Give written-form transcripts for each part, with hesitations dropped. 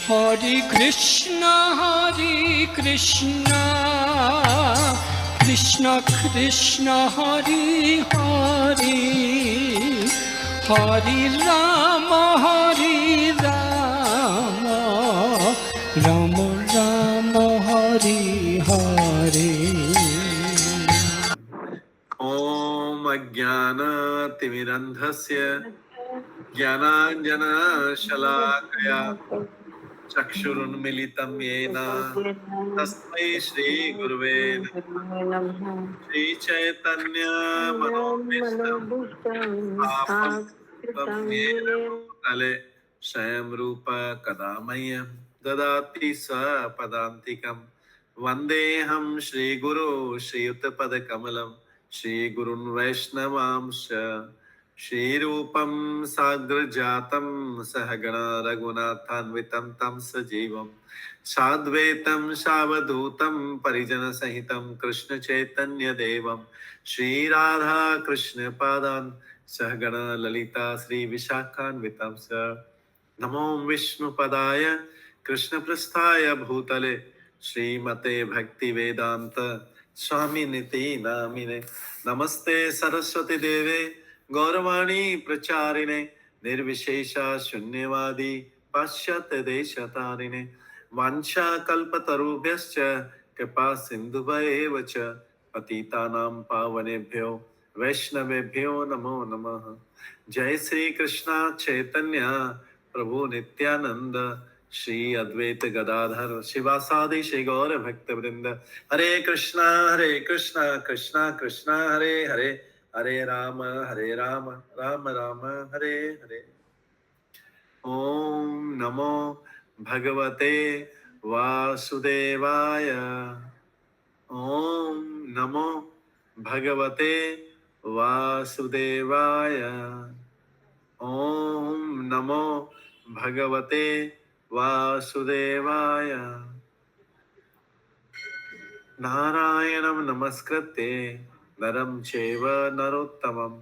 Hare Krishna, Krishna Krishna, Hare Hare, Hare Rama, Rama Rama, Hare Hare. Om Ajnana Timirandhasya Jnananjana Shalakaya Chakshurunmilitam Yena Tasmai Shri Guruve Namah. Shri Chaitanya Manobhishtam Sthapitam Yena Bhutale Swayam Rupa Kadamayam Dadati Sa Padantikam Vandeham Shri Guru Shri Uttapada Kamalam Shri Gurun Vaishnavamsha Shri Rupam Sagra Jatam Sahagana Raghunathanvitam Tam Sajivam Sadvetam Savadutam Parijana Sahitam Krishna Chaitanya Devam Shri Radha Krishna Padan Sahagana Lalita Sri Vishakhanvitam Sa Namo Vishnu Padaya Krishna Prasthaya Bhutale Shri Mate Bhakti Vedanta Swami Niti Namine Namaste Saraswati Deve Gauravani Pracharine Nirvishesha Shunyavadi Paschat Deshatarine Vansha Kalpatarubhyascha Kripa Sindhuvaevacha Patitanam Pavanebhyo Vaishnavebhyo Namo Namaha. Jai Sri Krishna Chaitanya Prabhu Nityananda Shri Advaita Gadadhar Shivasadi Shri Gaura Bhakta Vrinda Hare Krishna Krishna Krishna Hare Hare Hare Rama Rama Rama Hare Hare. Om Namo Bhagavate Vasudevaya. Om Namo Bhagavate Vasudevaya. Om Namo Bhagavate Vasudevaya. Narayanam Namaskritte Naram Cheva Narottamam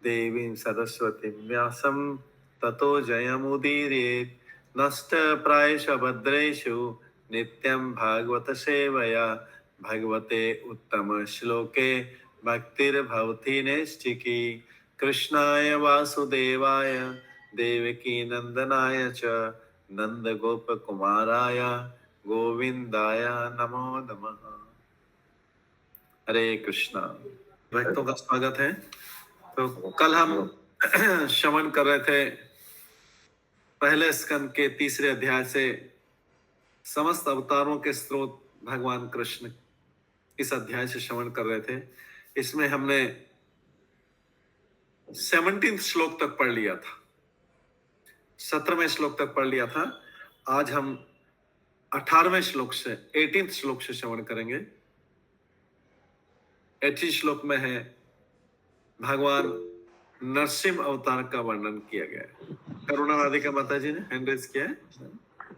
Devim Saraswatim Vyasam Tato Jayamudire Nasta Prayasha Bhadreshu Nityam Bhagavata Sevaya Bhagavate Uttama Shloke Bhaktir Bhavati Nestiki Krishnaya Vasudevaya Devaki Nandanaya Cha Nanda Gopa Kumaraya Govindaya Namo Namaha. हरे कृष्णा। भक्तों का स्वागत है। तो कल हम श्रवण कर रहे थे पहले स्कंद के तीसरे अध्याय से समस्त अवतारों के स्रोत भगवान कृष्ण, इस अध्याय से श्रवण कर रहे थे। इसमें हमने 17 श्लोक तक पढ़ लिया था, 17वें श्लोक तक पढ़ लिया था। आज हम 18वें श्लोक से 18 श्लोक से श्रवण करेंगे। 80 श्लोक में है भगवान नरसिंह अवतार का वर्णन किया गया है। करुणा राधिका माता जी ने हैंड रेज किया है।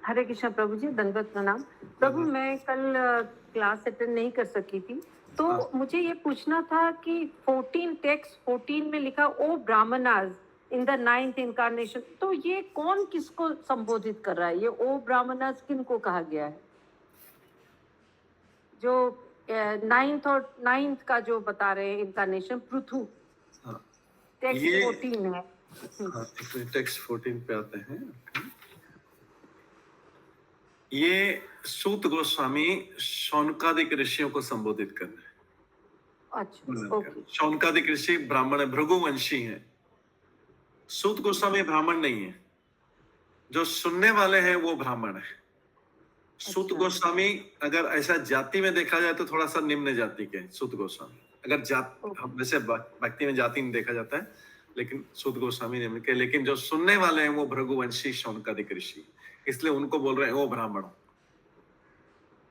हरे कृष्ण प्रभु जी, दंडवत प्रणाम। प्रभु मैं कल क्लास अटेंड नहीं कर सकी थी, तो मुझे ये पूछना था कि 14 टेक्स्ट 14 में लिखा O brahmanas in the 9th incarnation, तो ये कौन किसको संबोधित कर रहा है? ये ओ ब्राह्मणास किनको कहा गया है? जो 9th का जो बता रहे हैं इनकारनेशन पृथु, टेक्स्ट 14 है। टेक्स्ट 14 पे आते हैं। ये सूत गोस्वामी शौनकादिक ऋषियों को संबोधित कर रहे हैं। अच्छा, ओके। शौनकादिक ऋषि ब्राह्मण है, भृगुवंशी हैं। सूत गोस्वामी ब्राह्मण नहीं है, जो सुनने वाले हैं वो ब्राह्मण है। सूत गोस्वामी अगर ऐसा जाति में देखा जाए तो थोड़ा सा निम्न जाति के सूत गोस्वामी। अगर वैसे भक्ति में जाति नहीं देखा जाता है, लेकिन सूत गोस्वामी निम्न के। लेकिन जो सुनने वाले हैं वो भृगुवंशी शौनकादिक ऋषि, इसलिए उनको बोल रहे हैं वो ब्राह्मण।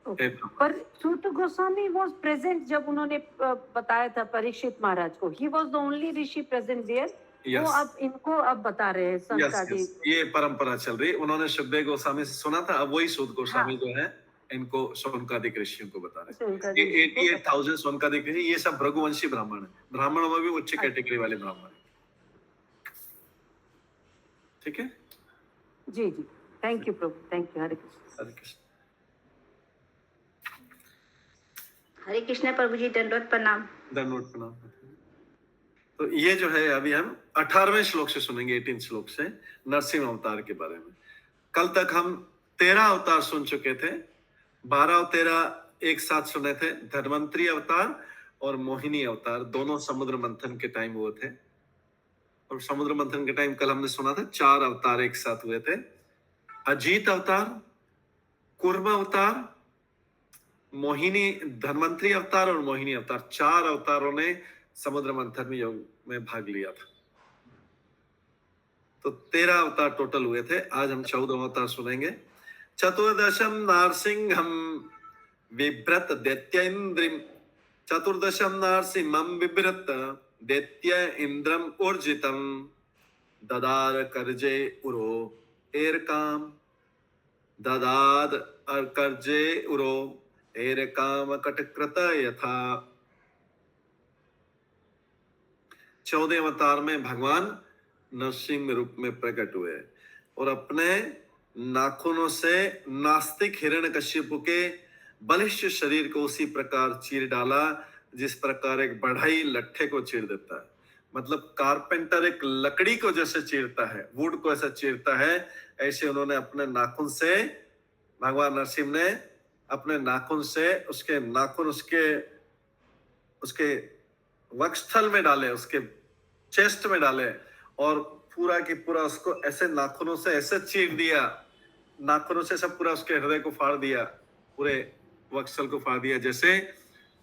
पर सूत गोस्वामी वाज प्रेजेंट जब उन्होंने बताया था परीक्षित महाराज को। He was the only rishi present there. वो अब इनको अब बता रहे हैं शौनकादिक। ये परंपरा चल रही है। उन्होंने सुखदेव गोस्वामी से सुना था, अब वही सूत गोस्वामी जो है इनको शौनकादिक ऋषियों को बता रहे हैं। 88,000 शौनकादिक ऋषि, ये सब भृगुवंशी ब्राह्मण है। ब्राह्मणों में भी उच्च कैटेगरी वाले ब्राह्मण है। ठीक है जी जी, थैंक यू प्रभु, थैंक यू। हरे कृष्ण। हरे कृष्ण। हरे कृष्ण प्रभु जी, दंडवत प्रणाम। धन्यवाद प्रणाम। तो ये जो है अभी हम 18वें श्लोक से सुनेंगे, 18 श्लोक से नरसिंह अवतार के बारे में। कल तक हम 13 अवतार सुन चुके थे, 12 और 13 एक साथ सुने थे। धन्वंतरी अवतार और मोहिनी अवतार दोनों समुद्र मंथन के टाइम हुए थे, और समुद्र मंथन के टाइम कल हमने सुना था 4 अवतार एक साथ हुए थे। अजीत अवतार, कूर्म अवतार, मोहिनी, धन्वंतरी अवतार और मोहिनी अवतार, 4 अवतारों ने समुद्र मंथन में योग में भाग लिया था। तो 13 अवतार टोटल हुए थे। आज हम 14 अवतार सुनेंगे। चतुर्दशम नारसिंहम बिभ्रत दैत्येन्द्रिम, चतुर्दशम नारसिंहम बिभ्रत दैत्य इंद्रम ऊर्जितम, ददार कर्जे उरो एरकाम, ददाद अर्कर्जे उरो एरकाम कटकृत यथा। 14 अवतार में भगवान नरसिंह रूप में प्रकट हुए और अपने नाखूनों से नास्तिक हिरण्यकश्यप के बलिष्ठ शरीर को उसी प्रकार चीर डाला जिस प्रकार एक बढ़ई लट्ठे को चीर देता है। मतलब कारपेंटर एक लकड़ी को जैसे चीरता है, वुड को ऐसा चीरता है, ऐसे उन्होंने अपने नाखून से, भगवान नरसिंह ने अपने नाखून से उसके नाखून उसके वक्षस्थल में डाले, उसके चेस्ट में डाले और पूरा की पूरा उसको ऐसे नाखूनों से ऐसे चीर दिया, नाखूनों से सब पूरा उसके हृदय को फाड़ दिया, पूरे वक्षस्थल को फाड़ दिया, जैसे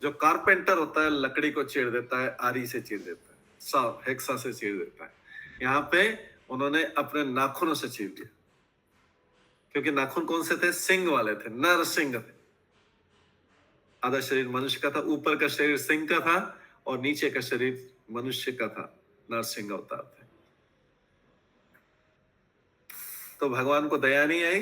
जो कारपेंटर होता है लकड़ी को चीर देता है, आरी से चीर देता है, साव हेक्सा से चीर देता है। यहाँ पे उन्होंने अपने नाखूनों से चीर दिया, क्योंकि नाखून कौन से थे? सिंह वाले थे, नर सिंह थे। आधा शरीर मनुष्य का था, ऊपर का शरीर सिंह का था और नीचे का शरीर मनुष्य का था। नरसिंह अवतार थे। तो भगवान को दया नहीं आई,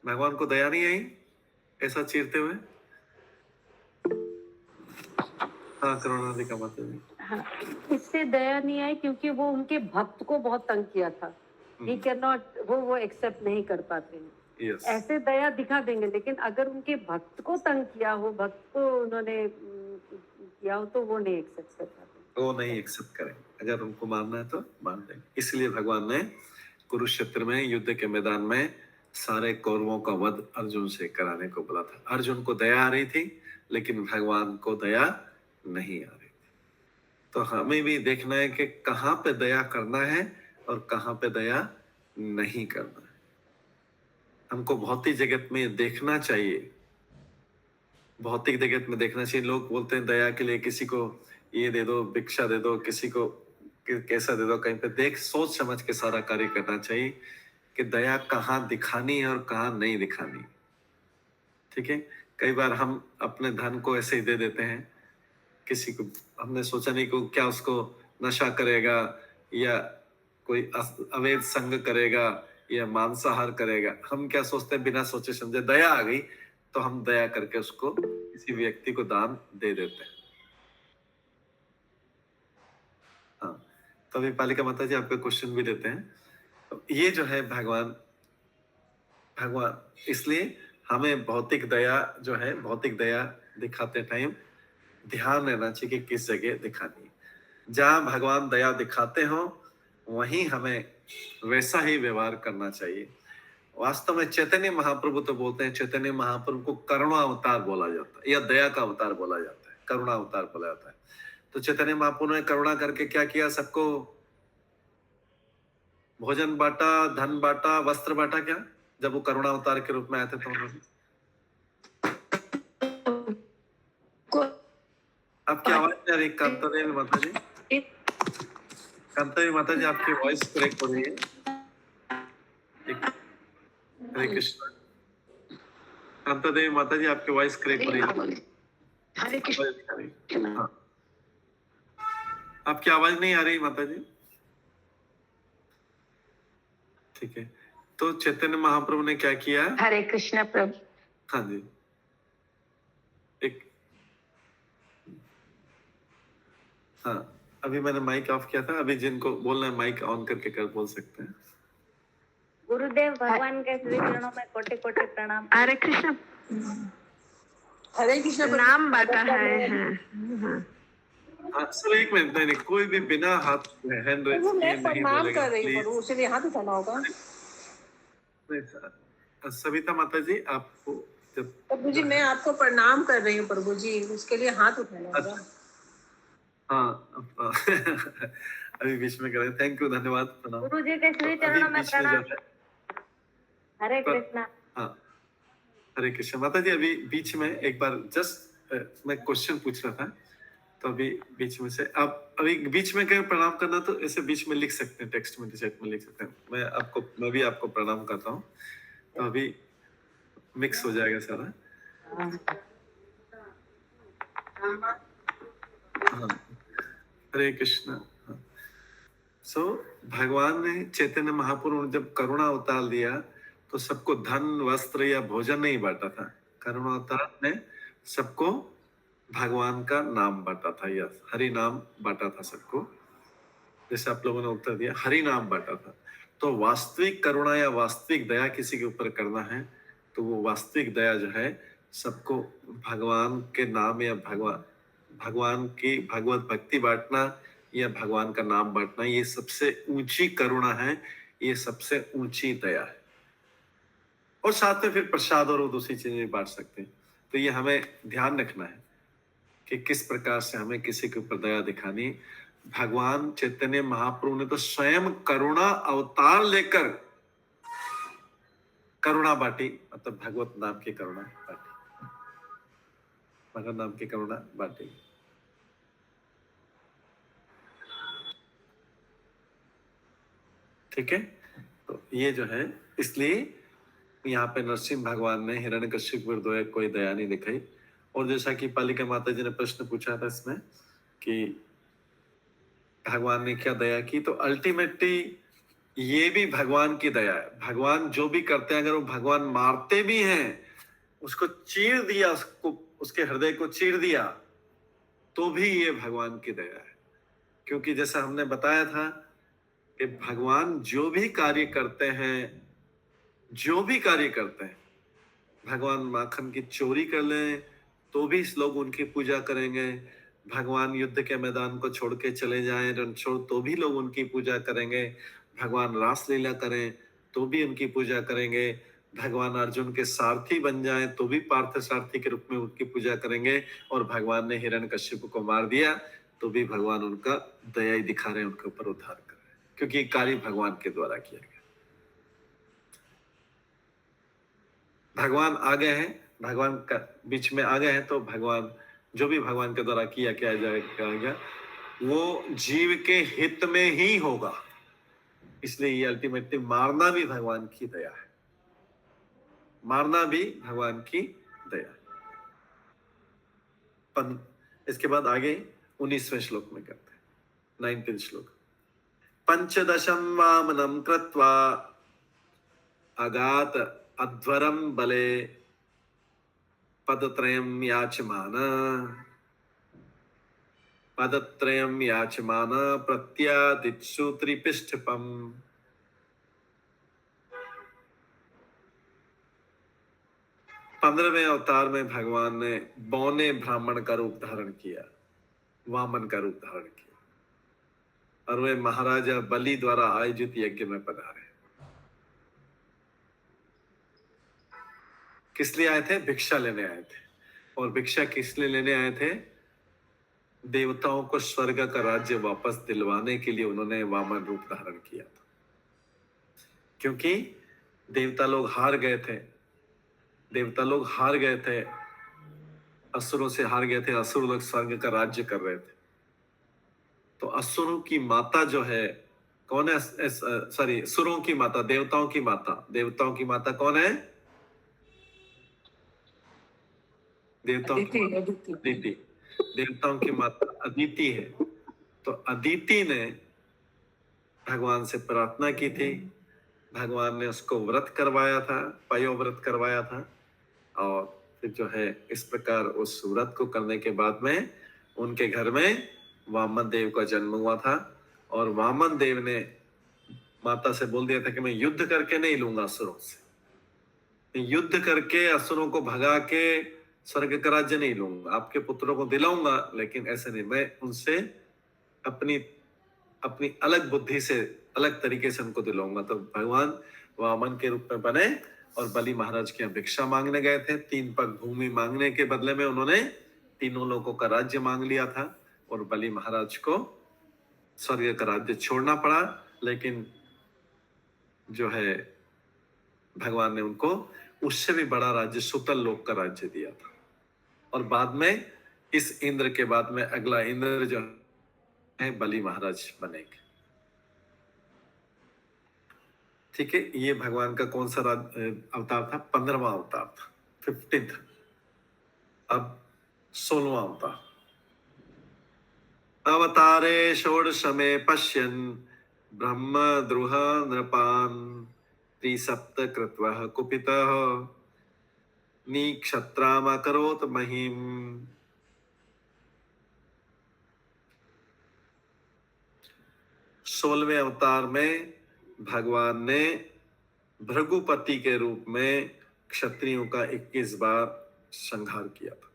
भगवान को दया नहीं आई ऐसा चीरते हुए। हाँ, करुणा दिखा माता जी। हाँ, इससे दया नहीं आई क्योंकि वो उनके भक्त को बहुत तंग किया था। ही कैन नॉट, वो एक्सेप्ट नहीं कर पाते हैं। Yes. ऐसे दया दिखा देंगे, लेकिन अगर उनके भक्त को तंग किया हो, भक्त को उन्होंने किया हो, तो वो नहीं एक्सेप्ट कर पाते। वो नहीं एक्सेप्ट करें। अगर उनको मानना है तो मान देंगे। इसलिए भगवान ने कुरुक्षेत्र में युद्ध के मैदान में सारे कौरवों का वध अर्जुन से कराने को बोला था। अर्जुन को दया आ रही थी, लेकिन भगवान को दया नहीं आ रही थी। तो हमें भी देखना है कि कहाँ पे दया करना है और कहाँ पे दया नहीं करना है। हमको भौतिक जगत में देखना चाहिए, भौतिक जगत में देखना चाहिए। लोग बोलते हैं दया के लिए किसी को ये दे दो, भिक्षा दे दो, किसी को कैसा दे दो, कहीं पे देख सोच समझ के सारा कार्य करना चाहिए कि दया कहाँ दिखानी है और कहाँ नहीं दिखानी। ठीक है, कई बार हम अपने धन को ऐसे ही दे देते हैं किसी को, हमने सोचा नहीं को क्या उसको नशा करेगा या कोई अवैध संग करेगा या मांसाहार करेगा। हम क्या सोचते हैं, बिना सोचे समझे दया आ गई तो हम दया करके उसको किसी व्यक्ति को दान दे देते हैं। हाँ, तो अभी पालिका माता जी आपका क्वेश्चन भी देते हैं। तो ये जो है भगवान, इसलिए हमें भौतिक दया जो है, भौतिक दया दिखाते टाइम ध्यान रहना चाहिए कि किस जगह दिखानी है। जहां भगवान दया दिखाते हो वहीं हमें वैसा ही व्यवहार करना चाहिए। वास्तव में चैतन्य महाप्रभु तो बोलते हैं, चैतन्य महाप्रभु को करुणा अवतार बोला जाता है या दया का अवतार बोला जाता है, करुणा अवतार बोला जाता है। तो चैतन्य महाप्रभु ने करुणा करके क्या किया? सबको भोजन बांटा, धन बांटा, वस्त्र बांटा। क्या जब वो करुणा अवतार के रूप में आए थे तो उन्होंने, आपकी आवाज नहीं आ रही कांतादेवी माता जी, कांतादेवी माता जी आपकी वॉइस ब्रेक हो रही है। हरे कृष्ण। कांतादेवी माता जी आपकी वॉइस क्रैक हो रही है। हरे कृष्ण। हाँ, आपकी आवाज नहीं आ रही माता जी। ठीक है, तो चैतन्य महाप्रभु ने क्या किया? हरे कृष्ण प्रभु। हाँ जी, एक, हाँ, अभी मैंने माइक ऑफ किया था, अभी जिनको बोलना है माइक ऑन करके कर बोल सकते हैं। गुरुदेव भगवान के श्री चरणों में कोटि कोटि प्रणाम। हरे कृष्ण। हरे कृष्ण नाम बांटा है। हाँ सर, एक मिनट, नहीं कोई भी बिना हाथ हैंड रेज प्रभु किए मैं नहीं प्रणाम बोलेगा कर रही हूँ प्लीज। प्रभु, उसके लिए हाथ उठाना होगा। नहीं सर, सविता माता जी आपको जब प्रभु जी मैं आपको प्रणाम कर रही हूँ प्रभु जी, उसके लिए हाथ उठाना होगा। हाँ अभी बीच में करें, थैंक यू, धन्यवाद, प्रणाम। गुरु जी के श्री अभी चरणों में बीच में जो प्रणाम। है, हरे कृष्णा। हाँ हरे कृष्ण माता जी, अभी बीच में एक बार जस्ट मैं क्वेश्चन पूछ रहा था, तो अभी बीच में से आप अभी बीच में कहीं प्रणाम करना तो ऐसे बीच में लिख सकते हैं, टेक्स्ट में चैट में लिख सकते हैं, मैं भी आपको प्रणाम करता हूँ, तो अभी मिक्स हो जाएगा सारा। हाँ हरे कृष्ण। सो भगवान ने चैतन्य महाप्रभु ने जब करुणा अवतार दिया तो सबको धन वस्त्र या भोजन नहीं बांटा था, करुणा अवतार ने सबको भगवान का नाम बांटा था, या हरि नाम बांटा था सबको। जैसे आप लोगों ने उत्तर दिया, हरि नाम बांटा था। तो वास्तविक करुणा या वास्तविक दया किसी के ऊपर करना है तो वो वास्तविक दया जो है सबको भगवान के नाम या भगवान की भगवत भक्ति बांटना या भगवान का नाम बांटना, ये सबसे ऊंची करुणा है, ये सबसे ऊंची दया है। और साथ में फिर प्रसाद और दूसरी चीजें भी बांट सकते हैं। तो ये हमें ध्यान रखना है कि किस प्रकार से हमें किसी के ऊपर दया दिखानी। भगवान चैतन्य महाप्रभु ने तो स्वयं करुणा अवतार लेकर करुणा बांटी, मतलब भगवत नाम की करुणा बांटी, भगवत नाम की करुणा बांटी। ठीक है, तो ये जो है, इसलिए यहाँ पे नरसिंह भगवान ने हिरण्यकश्यप पर कोई दया नहीं दिखाई। और जैसा कि पालिका माता जी ने प्रश्न पूछा था इसमें कि भगवान ने क्या दया की, तो अल्टीमेटली ये भी भगवान की दया है। भगवान जो भी करते हैं, अगर वो भगवान मारते भी हैं, उसको चीर दिया, उसके हृदय को चीर दिया, तो भी ये भगवान की दया है। क्योंकि जैसा हमने बताया था कि भगवान जो भी कार्य करते हैं, भगवान माखन की चोरी कर लें तो भी लोग उनकी पूजा करेंगे, भगवान युद्ध के मैदान को छोड़ के चले जाएं रणछोड़ तो भी लोग उनकी पूजा करेंगे, भगवान रासलीला करें तो भी उनकी पूजा करेंगे, भगवान अर्जुन के सारथी बन जाएं तो भी पार्थ सारथी के रूप में उनकी पूजा करेंगे, और भगवान ने हिरण्यकश्यप को मार दिया तो भी भगवान उनका दया ही दिखा रहे हैं, उनके ऊपर उद्धार कर रहे हैं, क्योंकि कार्य भगवान के द्वारा किया गया। भगवान आ गए हैं, भगवान का बीच में आ गए हैं, तो भगवान जो भी भगवान के द्वारा किया जाएगा वो जीव के हित में ही होगा। इसलिए ये अल्टीमेटली मारना भी भगवान की दया है, मारना भी भगवान की दया। इसके बाद आगे 19वें श्लोक में करते हैं, 19 श्लोक। पंचदशम वामनम कृत्वा अगात अध्वरम बले पदत्रयम याचमान प्रत्यादित्सु त्रिपिष्ठपम। पंद्रहवें अवतार में भगवान ने बौने ब्राह्मण का रूप धारण किया, वामन का रूप धारण किया, और वे महाराजा बलि द्वारा आयोजित यज्ञ में पधारे। किस लिए आए थे? भिक्षा लेने आए थे। और भिक्षा किस लिए लेने आए थे? देवताओं को स्वर्ग का राज्य वापस दिलवाने के लिए उन्होंने वामन रूप धारण किया था, क्योंकि देवता लोग हार गए थे, असुरों से हार गए थे, असुर लोग स्वर्ग का राज्य कर रहे थे। तो असुरों की माता जो है कौन है? सॉरी, सुरों की माता, देवताओं की माता कौन है? अदिति। देवताओं की माता अदिति है। तो अदिति ने भगवान से प्रार्थना की थी, भगवान ने उसको व्रत करवाया था, पयोव्रत करवाया था, और फिर जो है इस प्रकार उस व्रत को करने के बाद में उनके घर में वामन देव का जन्म हुआ था और वामन देव ने माता से बोल दिया था कि मैं युद्ध करके नहीं लूंगा असुरों से, युद्ध करके असुरों को भगा के स्वर्ग का राज्य नहीं लूंगा, आपके पुत्रों को दिलाऊंगा लेकिन ऐसे नहीं, मैं उनसे अपनी अपनी अलग बुद्धि से अलग तरीके से उनको दिलाऊंगा। तो भगवान वामन के रूप में बने और बलि महाराज के यहाँ भिक्षा मांगने गए थे। 3 पग भूमि मांगने के बदले में उन्होंने तीनों लोगों का राज्य मांग लिया था और बलि महाराज को स्वर्ग का राज्य छोड़ना पड़ा, लेकिन जो है भगवान ने उनको उससे भी बड़ा राज्य सुतल लोक का राज्य दिया था। और बाद में इस इंद्र के बाद में अगला इंद्र जो है बलि महाराज बनेंगे। ठीक है, ये भगवान का कौन सा अवतार था? 15वां अवतार था, 15th। अब 16वां अवतार। अवतारे षोडश में पश्यन् ब्रह्म द्रुह नृपान् त्रिसप्त कृत्वः कुपितः निक्षत्रामकरोत् महीम्। 16वें अवतार में भगवान ने भृगुपति के रूप में क्षत्रियों का 21 बार संहार किया था।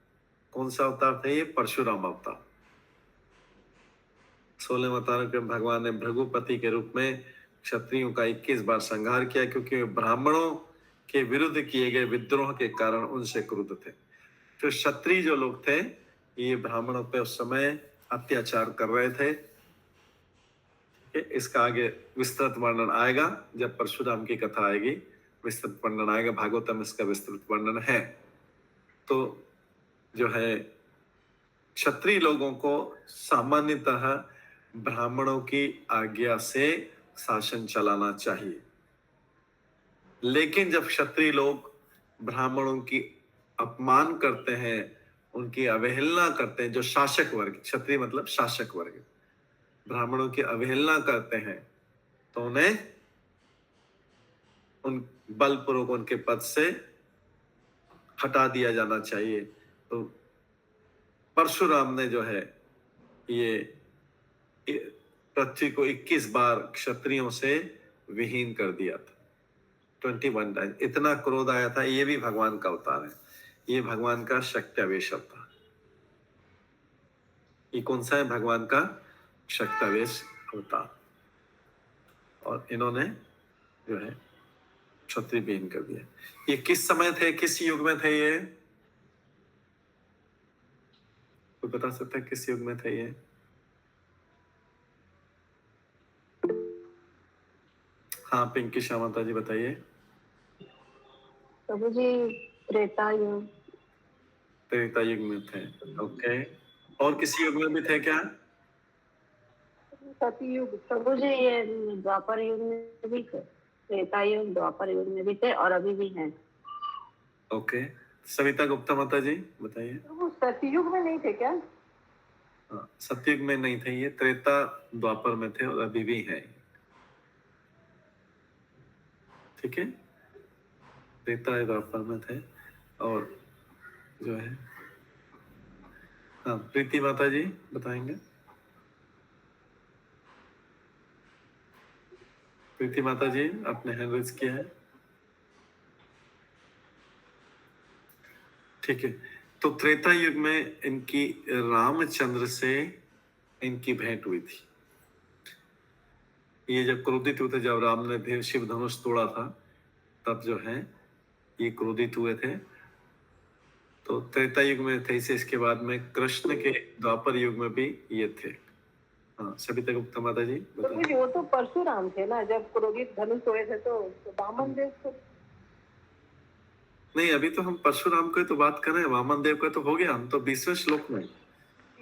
कौन सा अवतार था ये? परशुराम अवतार। 16वें अवतार में भगवान ने भृगुपति के रूप में क्षत्रियों का 21 बार संहार किया, क्योंकि वे ब्राह्मणों के विरुद्ध किए गए विद्रोह के कारण उनसे क्रुद्ध थे। तो क्षत्रिय जो लोग थे ये ब्राह्मणों पे उस समय अत्याचार कर रहे थे। इसका आगे विस्तृत वर्णन आएगा जब परशुराम की कथा आएगी, विस्तृत वर्णन आएगा, भागवतम इसका विस्तृत वर्णन है। तो जो है क्षत्रिय लोगों को सामान्यतः ब्राह्मणों की आज्ञा से शासन चलाना चाहिए, लेकिन जब क्षत्रिय लोग ब्राह्मणों की अपमान करते हैं, उनकी अवहेलना करते हैं, जो शासक वर्ग, क्षत्रिय मतलब शासक वर्ग, ब्राह्मणों की अवहेलना करते हैं, तो उन्हें उन बलपूर्वक उनके पद से हटा दिया जाना चाहिए। तो परशुराम ने जो है ये पृथ्वी को 21 बार क्षत्रियों से विहीन कर दिया था, 21 टाइम। इतना क्रोध आया था। ये भी भगवान का अवतार है, ये भगवान का शक्त्यावेश अवतार। ये कौन सा है? भगवान का शक्त्यावेश अवतार। और इन्होंने जो है क्षत्रिय विहीन कर दिया। ये किस समय थे, किस युग में थे? ये कोई बता सकता है किस युग में थे ये? हाँ, पिंकी शामाता जी बताइए। प्रभु जी त्रेता युग। त्रेता युग में थे, ओके। और किसी युग में भी थे क्या? सतयुग। प्रभु जी ये द्वापर युग में भी थे, त्रेता युग, द्वापर युग में भी थे और अभी भी हैं। ओके, सविता गुप्ता माता जी बताइए। प्रभु सतयुग में नहीं थे क्या? हाँ, सतयुग में नहीं थे ये, त्रेता द्वापर में थे और अभी भी हैं। ठीक है, त्रेता द्वापर में थे और जो है, हाँ, प्रीति माता जी बताएंगे। प्रीति माता जी आपने हैंड रेज किया है। ठीक है, तो त्रेता युग में इनकी रामचंद्र से इनकी भेंट हुई थी। ये जब क्रोधित हुए थे, जब राम ने शिव धनुष तोड़ा था, तब जो है ये क्रोधित हुए थे। तो त्रेता युग में थे इसे। इसके बाद में कृष्ण के द्वापर युग में भी ये थे। हाँ, सविता गुप्ता माता जी बताइए। वो तो परशुराम थे ना, जब क्रोधित धनुष तोड़े थे, तो वामन देव को नहीं, अभी तो हम परशुराम को तो बात कर रहे हैं, वामन देव का तो हो गया। हम तो 20वें श्लोक में,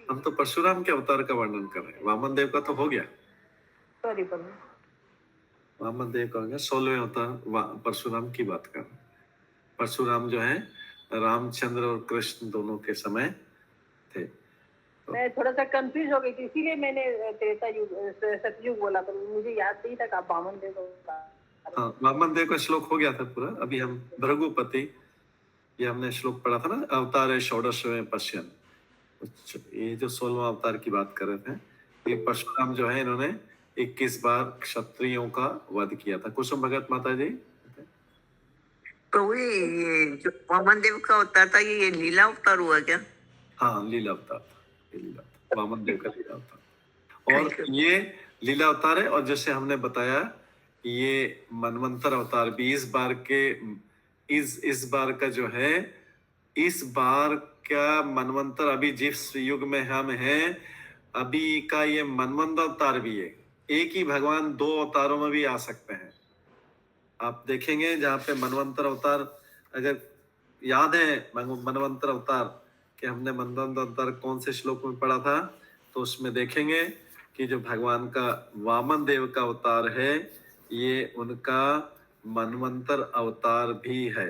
हम तो परशुराम के अवतार का वर्णन कर रहे हैं। वामन देव का तो हो गया। सॉरी, वामन देव का हो गया। 16वें अवतार परशुराम की बात कर रहे हैं। परशुराम जो है रामचंद्र और कृष्ण दोनों के समय थे। मैं थोड़ा सा कंफ्यूज हो गई थी, इसीलिए मैंने त्रेता युग सतयुग बोला, तो मुझे याद नहीं था कि आप वामन देव को। हाँ, वामन देव का श्लोक हो गया था पूरा। अभी हम भृगुपति, ये हमने श्लोक पढ़ा था ना, अवतार षोडश में पश्यन्। ये जो 16वां अवतार की बात कर रहे थे, ये परशुराम जो है इन्होंने 21 बार क्षत्रियों का वध किया था। कुसुम भगत माता जी। प्रभु जी, ये जो वामन देव का अवतार था, ये लीला अवतार हुआ क्या? हाँ, लीला अवतार था, ये लीला अवतार, वामन देव का लीला अवतार। और Thank you. ये लीला अवतार है, और जैसे हमने बताया ये मनवंतर अवतार भी इस बार का जो है, इस बार का मनवंतर अभी जिस युग में हम हैं अभी का ये मनवंतर अवतार भी है। एक ही भगवान दो अवतारों में भी आ सकते हैं। आप देखेंगे जहाँ पे मनवंतर अवतार, अगर याद है मनवंतर अवतार कि हमने मनवंतर अवतार कौन से श्लोक में पढ़ा था, तो उसमें देखेंगे कि जो भगवान का वामन देव का अवतार है ये उनका मनवंतर अवतार भी है।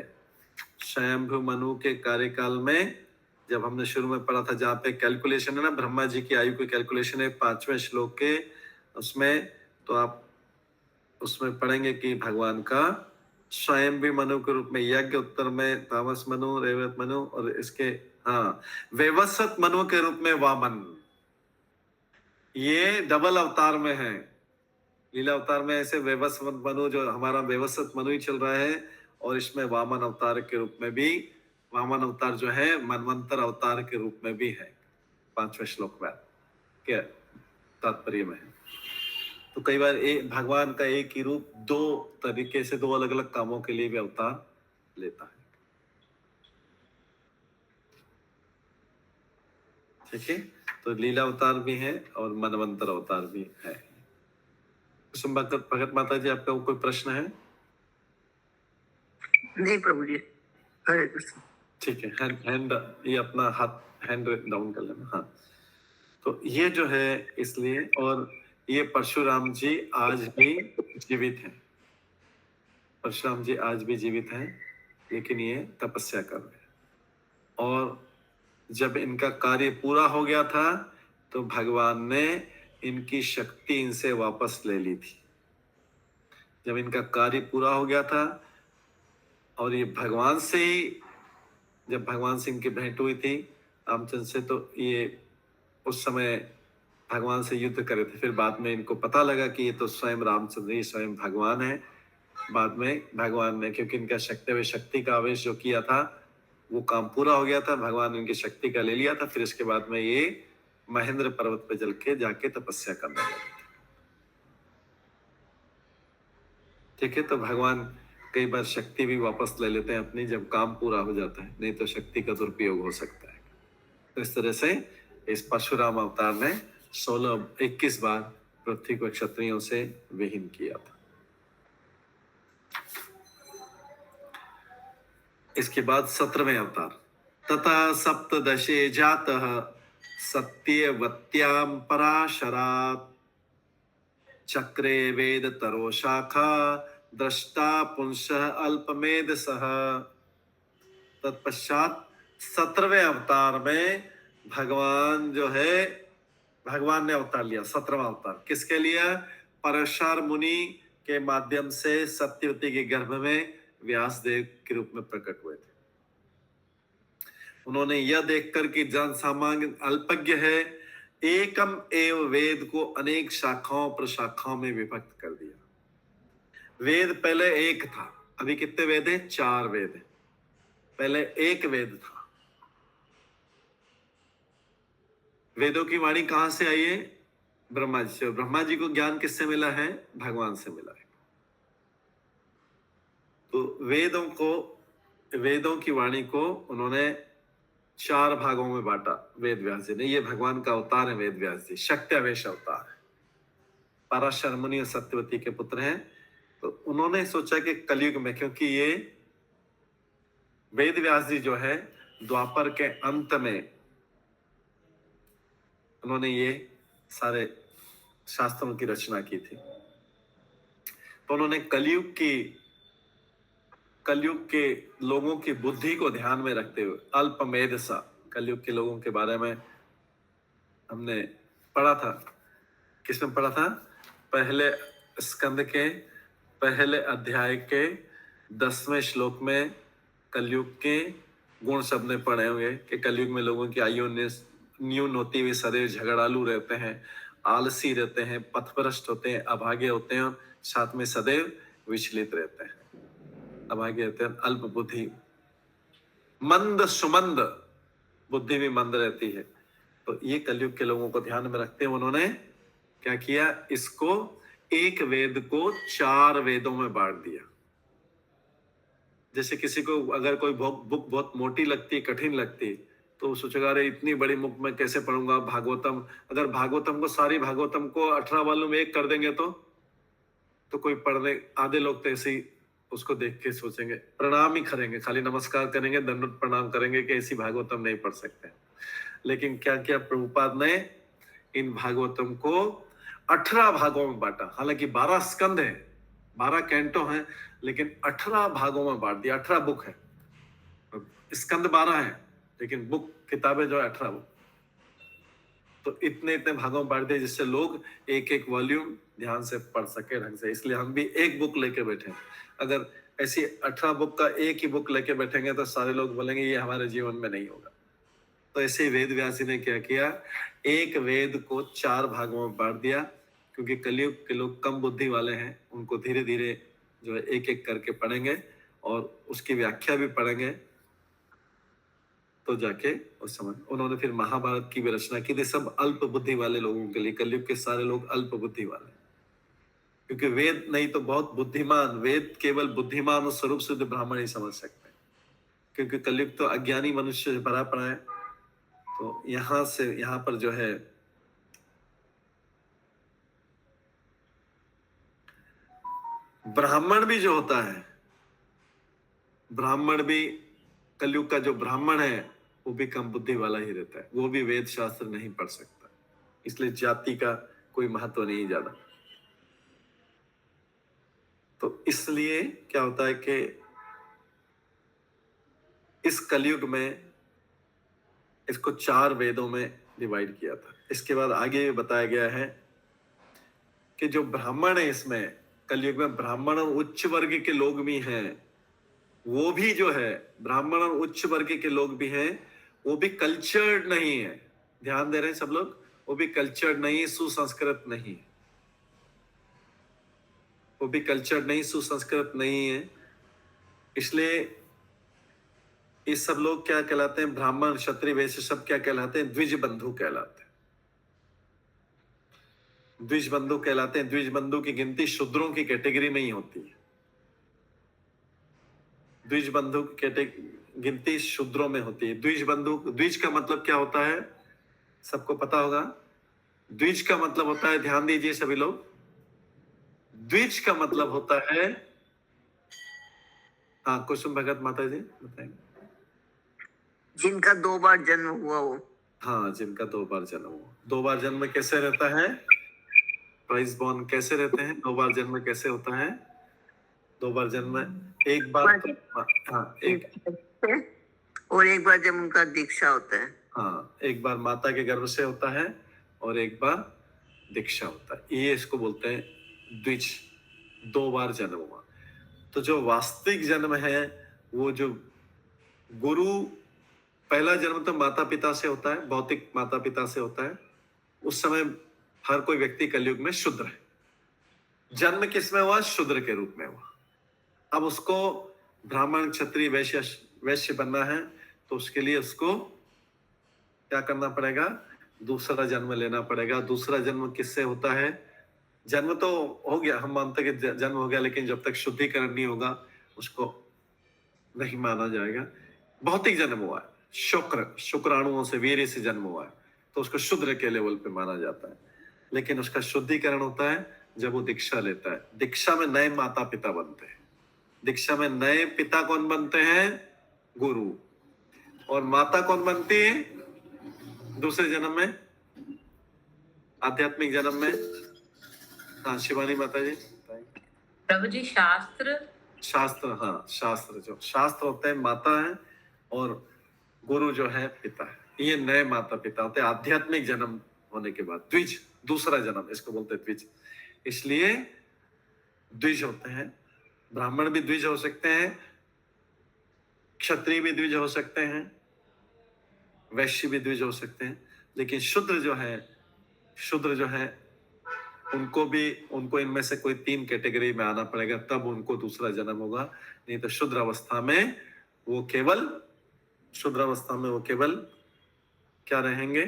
स्वयंभू मनु के कार्यकाल में जब हमने शुरू में पढ़ा था, जहाँ पे कैलकुलेशन है ना, ब्रह्मा जी की आयु की कैलकुलेशन है 5वें श्लोक के उसमें, तो आप उसमें पढ़ेंगे कि भगवान का स्वयं भी मनु के रूप में यज्ञ, उत्तर में तामस मनु, रेवत मनु, और इसके वेवस्वत मनु के रूप में वामन, ये डबल अवतार में है। लीला अवतार में ऐसे वेवस्वत मनु, जो हमारा वेवस्वत मनु ही चल रहा है, और इसमें वामन अवतार के रूप में भी, वामन अवतार जो है मनवंतर अवतार के रूप में भी है 5वें श्लोक में क्या तात्पर्य में है। तो कई बार भगवान का एक ही रूप दो तरीके से, दो अलग अलग कामों के लिए भी अवतार लेता है। ठीक है, तो लीला अवतार भी है और मनवंतर अवतार भी है। कुसुम भगत माता जी, आपका कोई प्रश्न है? नहीं प्रभु जी, हरे कृष्ण। ठीक है, हैंड ये अपना हाथ हैंड डाउन कर लेना। हाँ, तो ये जो है इसलिए, और ये परशुराम जी आज भी जीवित हैं। परशुराम जी आज भी जीवित हैं, लेकिन ये तपस्या कर रहे हैं। और जब इनका कार्य पूरा हो गया था तो भगवान ने इनकी शक्ति इनसे वापस ले ली थी। जब इनका कार्य पूरा हो गया था और ये भगवान से ही, जब भगवान से इनकी भेंट हुई थी रामचंद्र से, तो ये उस समय भगवान से युद्ध करे थे। फिर बाद में इनको पता लगा कि ये तो स्वयं रामचंद्र ही स्वयं भगवान है। बाद में भगवान ने, क्योंकि इनका शक्ति का आवेश जो किया था वो काम पूरा हो गया था, भगवान ने इनकी शक्ति का ले लिया था। फिर इसके बाद में ये महेंद्र पर्वत पे जल के जाके तपस्या करने लगे थे। ठीक है, तो भगवान कई बार शक्ति भी वापस ले लेते हैं अपनी, जब काम पूरा हो जाता है, नहीं तो शक्ति का दुरुपयोग हो सकता है। तो इस तरह से इस परशुराम अवतार ने 21 बार पृथ्वी को क्षत्रियों से विहीन किया था। इसके बाद 17वें अवतार, तथा सप्तदशे जातः सत्यवत्याम पराशरात् चक्रे वेद तरो शाखा दृष्टा पुंसः अल्पमेधसः। तत्पश्चात 17वें अवतार में भगवान जो है, भगवान ने अवतार लिया 17वां अवतार। किसके लिए? पराशर मुनि के माध्यम से सत्यवती के गर्भ में व्यास देव के रूप में प्रकट हुए थे। उन्होंने यह देखकर कि जन सामान्य अल्पज्ञ है, एकम एव वेद को अनेक शाखाओं प्रशाखाओं में विभक्त कर दिया। वेद पहले एक था, अभी कितने वेद हैं? 4 वेद हैं। पहले एक वेद था। वेदों की वाणी कहां से आई है? ब्रह्मा जी से। ब्रह्मा जी को ज्ञान किससे मिला है? भगवान से मिला है। तो वेदों की वाणी को उन्होंने 4 भागों में बांटा वेद व्यास जी ने। ये भगवान का अवतार है वेद व्यास जी, शक्त्यावेश अवतार है। पराशर मुनि और सत्यवती के पुत्र हैं। तो उन्होंने सोचा कि कलयुग में, क्योंकि ये वेद व्यास जी जो है द्वापर के अंत में उन्होंने ये सारे शास्त्रों की रचना की थी। तो उन्होंने कलयुग के लोगों की बुद्धि को ध्यान में रखते हुए अल्पमेधसा, कलयुग के लोगों के बारे में हमने पढ़ा था। किसमें पढ़ा था? पहले स्कंद के पहले अध्याय के 10वें श्लोक में कलयुग के गुण सबने पढ़े होंगे कि कलयुग में लोगों की आयु न्यून होती हुई, शरीर झगड़ालू रहते हैं आलसी रहते हैं, पथभ्रष्ट होते हैं, अभागे होते हैं, साथ में सदैव विचलित रहते हैं। अभागे रहते हैं, अल्प बुद्धि, मंद सुमंद, बुद्धि भी मंद रहती है। तो ये कलयुग के लोगों को ध्यान में रखते हुए उन्होंने क्या किया, इसको एक वेद को 4 वेदों में बांट दिया। जैसे किसी को अगर कोई बुक बहुत मोटी लगती, कठिन लगती, तो वो सोचेगा अरे इतनी बड़ी बुक मैं कैसे पढ़ूंगा। भागवतम, अगर भागवतम को, सारी भागवतम को 18 वालों में एक कर देंगे तो कोई पढ़ने, आधे लोग तो ऐसे ही उसको देख के सोचेंगे, प्रणाम ही करेंगे, खाली नमस्कार करेंगे, दंडवत प्रणाम करेंगे कि ऐसी भागवतम नहीं पढ़ सकते। लेकिन क्या किया प्रभुपाद ने, इन भागवतम को 18 भागों में बांटा। हालांकि 12 स्कंद है, 12 कैंटो हैं, लेकिन 18 भागों में बांट दिया। 18 बुक है, स्कंद 12 है, लेकिन बुक किताबें जो है 18 बुक। तो इतने इतने भागों में बांट दिए जिससे लोग एक एक वॉल्यूम ध्यान से पढ़ सके ढंग से। इसलिए हम भी एक बुक लेके बैठे हैं। अगर ऐसी 18 बुक का एक ही बुक लेके बैठेंगे तो सारे लोग बोलेंगे ये हमारे जीवन में नहीं होगा। तो ऐसे वेद व्यास जी ने क्या किया, एक वेद को 4 भागों में बांट दिया, क्योंकि कलयुग के लोग कम बुद्धि वाले हैं, उनको धीरे धीरे जो है एक एक करके पढ़ेंगे और उसकी व्याख्या भी पढ़ेंगे तो जाके उस समय उन्होंने फिर महाभारत की भी रचना की थी। सब अल्प बुद्धि वाले लोगों के लिए, कलयुग के सारे लोग अल्प बुद्धि वाले, क्योंकि वेद नहीं तो बहुत बुद्धिमान, वेद केवल बुद्धिमान और स्वरूप सिद्ध ब्राह्मण ही समझ सकते हैं, क्योंकि कलयुग तो अज्ञानी मनुष्य से भरा पड़ा है। तो यहां से यहां पर जो है ब्राह्मण भी जो होता है, ब्राह्मण भी, कलयुग का जो ब्राह्मण है वो भी कम बुद्धि वाला ही रहता है, वो भी वेद शास्त्र नहीं पढ़ सकता। इसलिए जाति का कोई महत्व नहीं ज्यादा। तो इसलिए क्या होता है कि इस कलयुग में इसको 4 वेदों में डिवाइड किया था। इसके बाद आगे बताया गया है कि जो ब्राह्मण है, इसमें कलयुग में ब्राह्मण और उच्च वर्ग के लोग भी हैं, वो भी जो है ब्राह्मण और उच्च वर्ग के लोग भी हैं, वो भी कल्चर्ड नहीं है। ध्यान दे रहे हैं सब लोग, वो भी कल्चर्ड नहीं, सुसंस्कृत नहीं, वो भी कल्चर्ड नहीं, सुसंस्कृत नहीं है। इसलिए ये सब लोग क्या कहलाते हैं, ब्राह्मण क्षत्रिय वैश्य सब क्या कहलाते हैं, द्विज बंधु कहलाते हैं। द्विज बंधु कहलाते हैं। द्विज बंधु की गिनती शूद्रों की कैटेगरी में ही होती है। द्विज बंधु की गिनती शूद्रों में होती है। द्विज बंधु, द्विज का मतलब क्या होता है सबको पता होगा। द्विज का मतलब होता है, ध्यान दीजिए सभी लोग, द्विज का मतलब होता है, हाँ कुसुम भगत माता जी बताएंगे। जिनका 2 बार जन्म हुआ हो। हाँ, जिनका 2 बार जन्म हुआ। 2 बार जन्म कैसे रहता है, ट्वाइस बॉर्न कैसे रहते हैं, 2 बार जन्म कैसे होता है। 2 बार जन्म, एक बार तो, हाँ एक, और एक बार जब उनका दीक्षा होता है। हाँ, एक बार माता के गर्भ से होता है और एक बार दीक्षा होता है। ये इसको बोलते हैं द्विज, 2 बार जन्म हुआ। तो जो वास्तविक जन्म है वो जो गुरु, पहला जन्म तो माता पिता से होता है, भौतिक माता पिता से होता है। उस समय हर कोई व्यक्ति कलयुग में शूद्र है। जन्म किसमें हुआ, शूद्र के रूप में हुआ। अब उसको ब्राह्मण क्षत्रिय वैश्य बनना है, तो उसके लिए उसको क्या करना पड़ेगा, दूसरा जन्म लेना पड़ेगा। दूसरा जन्म किससे होता है, जन्म तो हो गया, हम मानते हैं कि जन्म हो गया, लेकिन जब तक शुद्धिकरण नहीं होगा उसको नहीं माना जाएगा। भौतिक जन्म हुआ है, शुक्राणुओं से, वीर्य से जन्म हुआ है, तो उसको शूद्र के लेवल पे माना जाता है। लेकिन उसका शुद्धिकरण होता है जब वो दीक्षा लेता है। दीक्षा में नए माता पिता बनते हैं। दीक्षा में नए पिता कौन बनते हैं, गुरु। और माता कौन बनती है दूसरे जन्म में, आध्यात्मिक जन्म में। हाँ शिवानी माता जी। प्रभु जी शास्त्र, हाँ शास्त्र, जो शास्त्र होते हैं माता है और गुरु जो है पिता है। ये नए माता पिता होते हैं आध्यात्मिक जन्म होने के बाद। द्विज, दूसरा जन्म, इसको बोलते हैं द्विज। इसलिए द्विज होते हैं। ब्राह्मण भी द्विज हो सकते हैं, क्षत्रिय भी द्विज हो सकते हैं, वैश्य भी द्विज हो सकते हैं। लेकिन शूद्र जो है शूद्र जो है उनको इनमें से कोई 3 कैटेगरी में आना पड़ेगा, तब उनको दूसरा जन्म होगा। नहीं तो शूद्र अवस्था में वो केवल क्या रहेंगे?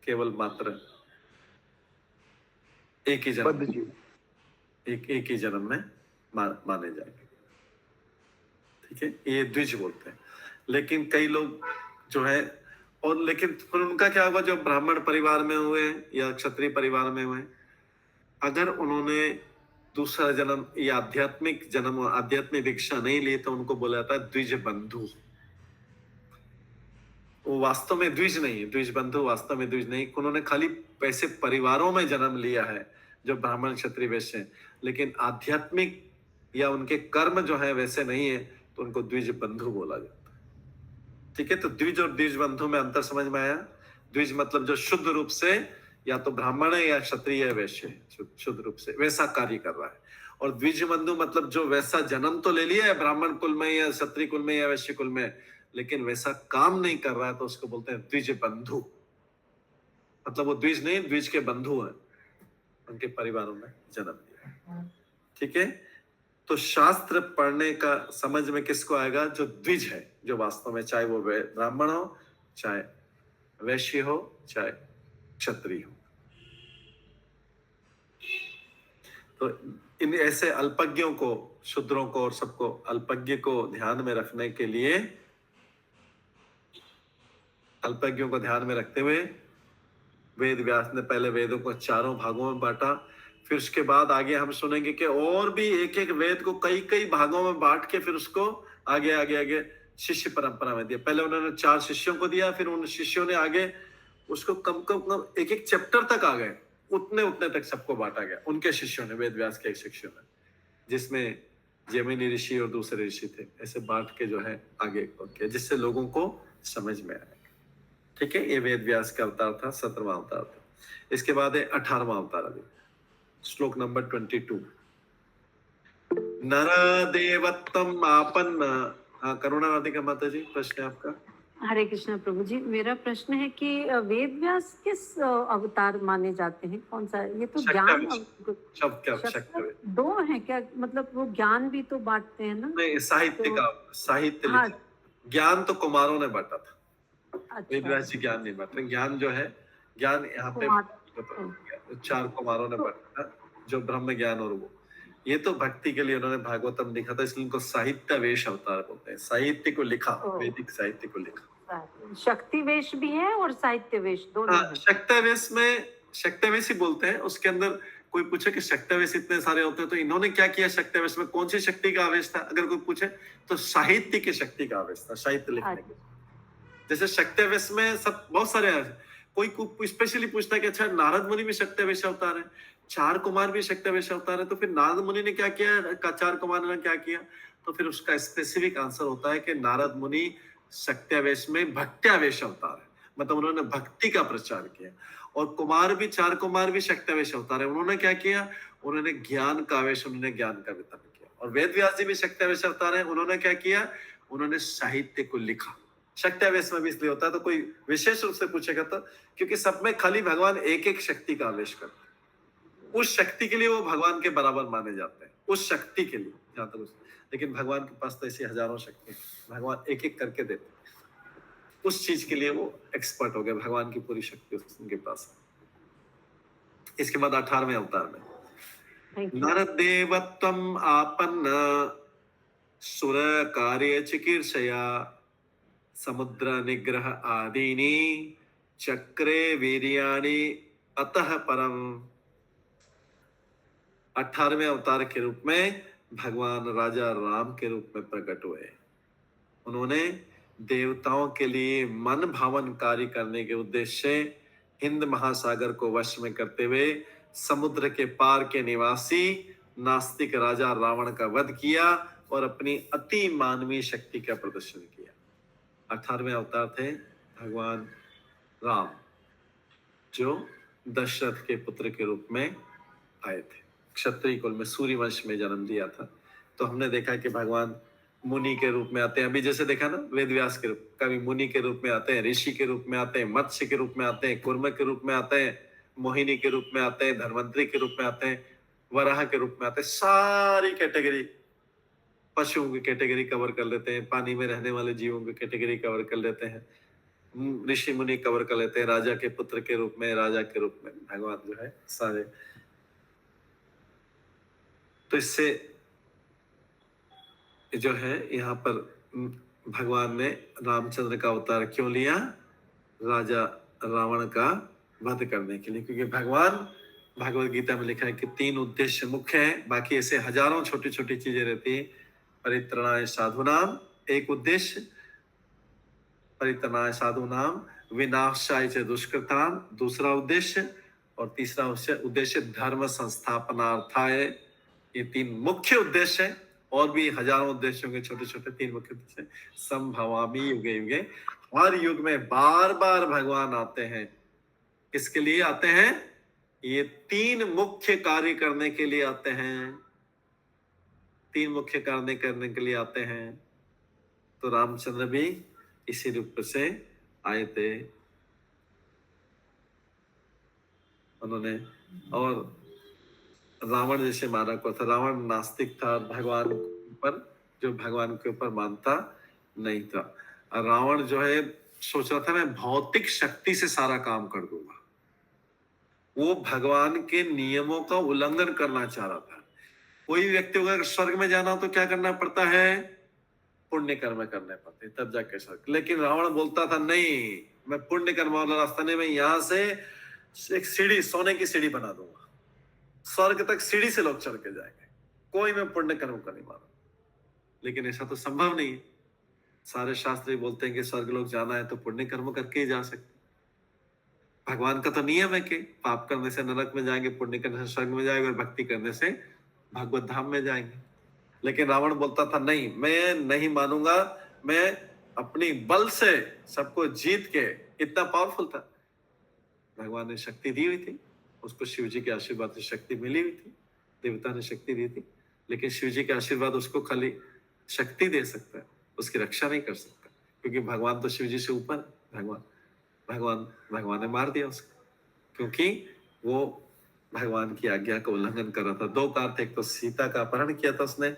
केवल मात्र एक ही जन्म, एक ही जन्म में माने जाएंगे। ठीक है, ये द्विज बोलते हैं। लेकिन कई लोग जो है, और लेकिन फिर उनका क्या होगा जो ब्राह्मण परिवार में हुए या क्षत्रिय परिवार में हुए, अगर उन्होंने दूसरा जन्म या आध्यात्मिक जन्म, आध्यात्मिक दीक्षा नहीं ली, तो उनको बोला जाता है द्विज बंधु। वो वास्तव में द्विज नहीं है, द्विज बंधु वास्तव में द्विज नहीं, उन्होंने खाली पैसे परिवारों में जन्म लिया है जो ब्राह्मण क्षत्रिय वैश्य हैं, लेकिन आध्यात्मिक या उनके कर्म जो है वैसे नहीं है, तो उनको द्विज बंधु बोला जाता है। ठीक है, तो द्विज और द्विज बंधु में अंतर समझ में आया? द्विज मतलब जो शुद्ध रूप से या तो ब्राह्मण है या क्षत्रिय है, वैश्य है, शुद्ध रूप से वैसा कार्य कर रहा है। और द्विज बंधु मतलब जो वैसा जन्म तो ले लिया है ब्राह्मण कुल में या क्षत्रिय कुल में या वैश्य कुल में, लेकिन वैसा काम नहीं कर रहा है, तो उसको बोलते हैं द्विज बंधु। मतलब वो द्विज नहीं, द्विज के बंधु हैं, उनके परिवारों में जन्म लिया। ठीक है, तो शास्त्र पढ़ने का समझ में किसको आएगा? जो द्विज है, जो वास्तव में चाहे वो ब्राह्मण हो, चाहे वैश्य हो, चाहे क्षत्रिय हो। तो इन ऐसे अल्पज्ञों को, शूद्रों को और सबको अल्पज्ञ को ध्यान में रखने के लिए, अल्पज्ञों को ध्यान में रखते हुए वेद व्यास ने पहले वेदों को 4 भागों में बांटा। फिर उसके बाद आगे हम सुनेंगे कि और भी एक एक वेद को कई कई भागों में बांट के फिर उसको आगे आगे आगे शिष्य परंपरा में दिया। पहले उन्होंने 4 शिष्यों को दिया, फिर उन शिष्यों ने आगे उसको कम एक एक चैप्टर तक आ गए, उतने तक सबको बांटा गया उनके शिष्यों ने, वेद व्यास के एक शिष्यों ने, जिसमें जैमिनी ऋषि और दूसरे ऋषि थे। ऐसे बांट के जो है आगे किया, जिससे लोगों को समझ में आए। ठीक है, ये वेद व्यास का अवतार था, 17वां अवतार था। इसके बाद है 18वां अवतार, अभी श्लोक नंबर 22। नर देवत्तम आपन्न। हाँ, करुणा राधिका माता जी, प्रश्न है आपका। हरे कृष्ण प्रभु जी, मेरा प्रश्न है कि वेद व्यास किस अवतार माने जाते हैं? कौन सा? ये तो ज्ञान शक्ति 2 है क्या? मतलब वो ज्ञान भी तो बांटते हैं ना? नहीं, साहित्य का साहित्य हाँ। ज्ञान तो कुमारों ने बांटा था। अच्छा, वेद व्यास जी ज्ञान नहीं बांटे। ज्ञान जो है, ज्ञान यहाँ पे 4 कुमारों ने बांटा था, जो ब्रह्म ज्ञान और वो, ये तो भक्ति के लिए उन्होंने भागवतम लिखा था, इसलिए उनको साहित्य वेश अवतार बोलते हैं। साहित्य को लिखा, वैदिक साहित्य को लिखा। शक्ति वेश भी है और साहित्य वेश दोनों है। शक्तिवेश में शक्तिवेश ही बोलते हैं। उसके अंदर कोई पूछे कि शक्तिवेश इतने सारे होते हैं, तो इन्होंने क्या किया शक्तिवेश में? कौन सी शक्ति का आवेश था? अगर कोई पूछे तो साहित्य की शक्ति का आवेश था, साहित्य लिखने के। जैसे शक्तिवेश में सब बहुत सारे हैं। कोई स्पेशली पूछता है कि अच्छा नारद मुनि भी शक्तिवेश अवतार है, 4 कुमार भी शक्तिवेश अवतार है, तो फिर नारद मुनि ने क्या किया, 4 कुमार ने क्या किया? तो फिर उसका स्पेसिफिक आंसर होता है कि नारद मुनि शक्तिवेश में भक्त्यावेश अवतार है, मतलब उन्होंने भक्ति का प्रचार किया। और कुमार भी 4 कुमार भी शक्तिवेश अवतार है, उन्होंने क्या किया? उन्होंने ज्ञान का आवेश, उन्होंने ज्ञान का वितरण किया। और वेद व्यास जी भी शक्तिवेश अवतार है, उन्होंने क्या किया? उन्होंने साहित्य को लिखा। शक्तिवेश में भी इसलिए होता है, तो कोई विशेष रूप से पूछेगा तो, क्योंकि सब में खाली भगवान एक एक शक्ति का आवेश करते हैं, उस शक्ति के लिए वो भगवान के बराबर माने जाते हैं, उस शक्ति के लिए जहां तक। लेकिन भगवान के पास तो ऐसी हजारों शक्ति, भगवान एक एक करके देते हैं, उस चीज के लिए वो एक्सपर्ट हो गए, भगवान की पूरी शक्ति उनके पास। इसके बाद 18वें अवतार में नर देवत्वम आपन्न सुर कार्य चिकीर्षया समुद्र निग्रह आदीनि चक्रे वीर्याणि अतः परम। 18वें अवतार के रूप में भगवान राजा राम के रूप में प्रकट हुए। उन्होंने देवताओं के लिए मन भावन कार्य करने के उद्देश्य से हिंद महासागर को वश में करते हुए समुद्र के पार के निवासी नास्तिक राजा रावण का वध किया और अपनी अति मानवीय शक्ति का प्रदर्शन किया। 18वें अवतार थे भगवान राम, जो दशरथ के पुत्र के रूप में आए थे। क्षत्रिय कुल में सूर्य वंश में जन्म लिया था। तो हमने देखा कि भगवान मुनि के रूप में आते हैं, अभी जैसे देखा ना वेद व्यास के रूप, कभी मुनि के रूप में आते हैं, ऋषि के रूप में आते हैं, मत्स्य के रूप में आते हैं, कुर्म के रूप में आते हैं, मोहिनी के रूप में आते हैं, धन्वंतरी के रूप में आते हैं, वराह के रूप में आते हैं, सारी कैटेगरी, पशुओं की कैटेगरी कवर कर लेते हैं, पानी में रहने वाले जीवों की कैटेगरी कवर कर लेते हैं, ऋषि मुनि कवर कर लेते हैं, राजा के पुत्र के रूप में, राजा के रूप में भगवान जो है सारे। तो इससे जो है यहाँ पर भगवान ने रामचंद्र का अवतार क्यों लिया? राजा रावण का वध करने के लिए, क्योंकि भगवान भगवत गीता में लिखा है कि 3 उद्देश्य मुख्य हैं, बाकी ऐसे हजारों छोटी छोटी चीजें रहती हैं। परित्रणाय साधुनाम एक उद्देश्य, परित्रणाय साधुनाम विनाशाय च दुष्कृताम दूसरा उद्देश्य, और तीसरा उद्देश्य धर्म संस्थापनार्थाय। ये 3 मुख्य उद्देश्य हैं, और भी हजारों उद्देश्यों के छोटे छोटे 3 मुख्य उद्देश्य। संभवामि युगे युगे, हर युग में बार बार भगवान आते हैं। किसके लिए आते हैं? ये 3 मुख्य कार्य करने के लिए आते हैं, 3 मुख्य कार्य करने के लिए आते हैं। तो रामचंद्र भी इसी रूप से आए थे उन्होंने। और रावण जैसे माना को था, रावण नास्तिक था, भगवान पर जो भगवान के ऊपर मानता नहीं था। और रावण जो है सोच रहा था मैं भौतिक शक्ति से सारा काम कर दूंगा, वो भगवान के नियमों का उल्लंघन करना चाह रहा था। कोई व्यक्ति अगर स्वर्ग में जाना हो तो क्या करना पड़ता है? पुण्य कर्म करने पड़ते तब जाके स्वर्ग। लेकिन रावण बोलता था नहीं, मैं पुण्य कर्म वाला रास्ता नहीं, मैं यहाँ से एक सीढ़ी, सोने की सीढ़ी बना दूंगा, स्वर्ग तक सीढ़ी से लोग चढ़ के जाएंगे, कोई मैं पुण्य कर्म का नहीं माना। लेकिन ऐसा तो संभव नहीं है। सारे शास्त्र बोलते हैं कि स्वर्ग लोग जाना है तो पुण्य कर्म करके ही जा सकते। भगवान का तो नियम है कि पाप करने से नरक में जाएंगे, पुण्य करने से स्वर्ग में जाएंगे, और भक्ति करने से भगवत धाम में जाएंगे। लेकिन रावण बोलता था नहीं, मैं नहीं मानूंगा, मैं अपनी बल से सबको जीत के, इतना पावरफुल था। भगवान ने शक्ति दी हुई थी उसको, शिव जी के आशीर्वाद से शक्ति मिली हुई थी, देवता ने शक्ति दी थी। लेकिन शिव जी के आशीर्वाद उसको खाली शक्ति दे सकता है, उसकी रक्षा नहीं कर सकता, क्योंकि भगवान तो शिव जी से ऊपर। भगवान ने मार दिया उसको, क्योंकि वो भगवान की आज्ञा का उल्लंघन कर रहा था। 2 कारण थे, एक तो सीता का अपहरण किया था उसने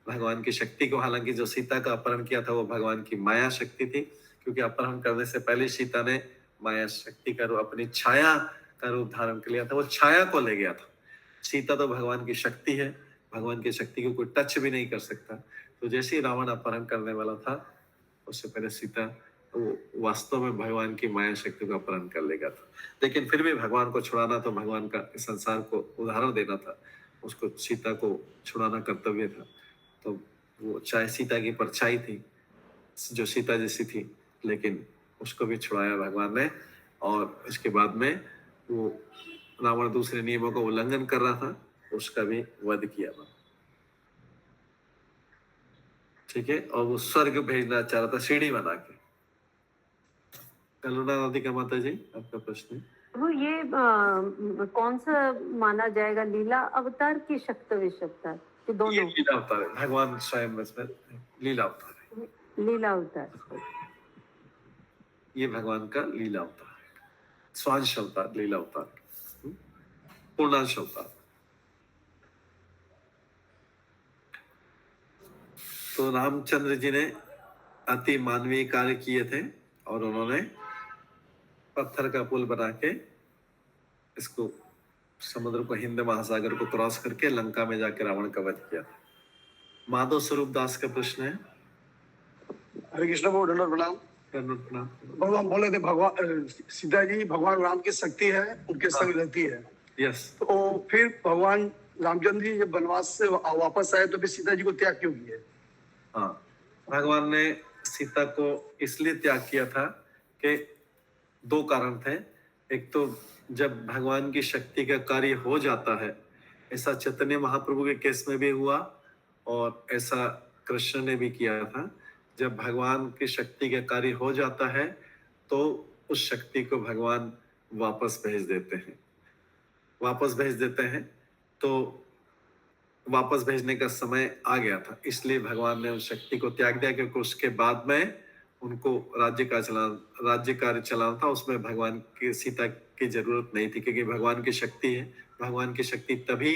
भगवान की शक्ति को। हालांकि जो सीता का अपहरण किया था वो भगवान की माया शक्ति थी, क्योंकि अपहरण करने से पहले सीता ने माया शक्ति का रूप, अपनी छाया का रूप धारण कर लिया था, वो छाया को ले गया था। सीता तो भगवान की शक्ति है, भगवान की शक्ति को कोई टच भी नहीं कर सकता। तो जैसे ही रावण अपहरण करने वाला था, उससे पहले सीता वो वास्तव में भगवान की माया शक्ति का अपहरण कर लेगा था। लेकिन फिर भी भगवान को छुड़ाना, तो भगवान का संसार को उदाहरण देना था, उसको सीता को छुड़ाना कर्तव्य था। तो वो चाहे सीता की परछाई थी जो सीता जैसी थी, लेकिन उसको भी छुड़ाया भगवान ने। और इसके बाद में वो रावण दूसरे नियमों का उल्लंघन कर रहा था, उसका भी वध किया था। ठीक है। और वो स्वर्ग भेजना चाह रहा था सीढ़ी बना के। करुणा राधिका माता जी, आपका प्रश्न है? वो ये कौन सा माना जाएगा, लीला अवतार की शक्तिविश अवतार? ये दोनों लीला अवतार है, भगवान स्वयं इसमें लीला अवतार है। लीला अवतार, ये भगवान का लीला अवतार है, स्वांश अवतार, लीला अवतार, पूर्णांश अवतार। तो रामचंद्र जी ने अति मानवीय कार्य किए थे, और उन्होंने पत्थर का पुल बना के इसको, समुद्र को, हिंद महासागर को क्रॉस करके लंका में जाके रावण का वध किया था। माधव स्वरूप दास का प्रश्न है। हरे कृष्ण को दंडवत प्रणाम। भगवान बोले थे भगवान सीता जी भगवान राम की शक्ति है, उनके संग रहती है। यस। तो फिर भगवान रामचंद्र जी जब वनवास से वापस आए तो फिर सीता जी को त्याग क्यों किए? हाँ, भगवान ने सीता को इसलिए त्याग किया था कि 2 कारण थे। एक तो जब भगवान की शक्ति का कार्य हो जाता है, ऐसा चैतन्य महाप्रभु के केस में भी हुआ, और ऐसा कृष्ण ने भी किया था। जब भगवान की शक्ति का कार्य हो जाता है तो उस शक्ति को भगवान वापस भेज देते हैं। तो वापस भेजने का समय आ गया था, इसलिए भगवान ने उस शक्ति को त्याग दिया, क्योंकि उसके बाद में उनको राज्य कार्य चलाना था, उसमें भगवान की सीता की जरूरत नहीं थी, क्योंकि भगवान की शक्ति है। भगवान की शक्ति तभी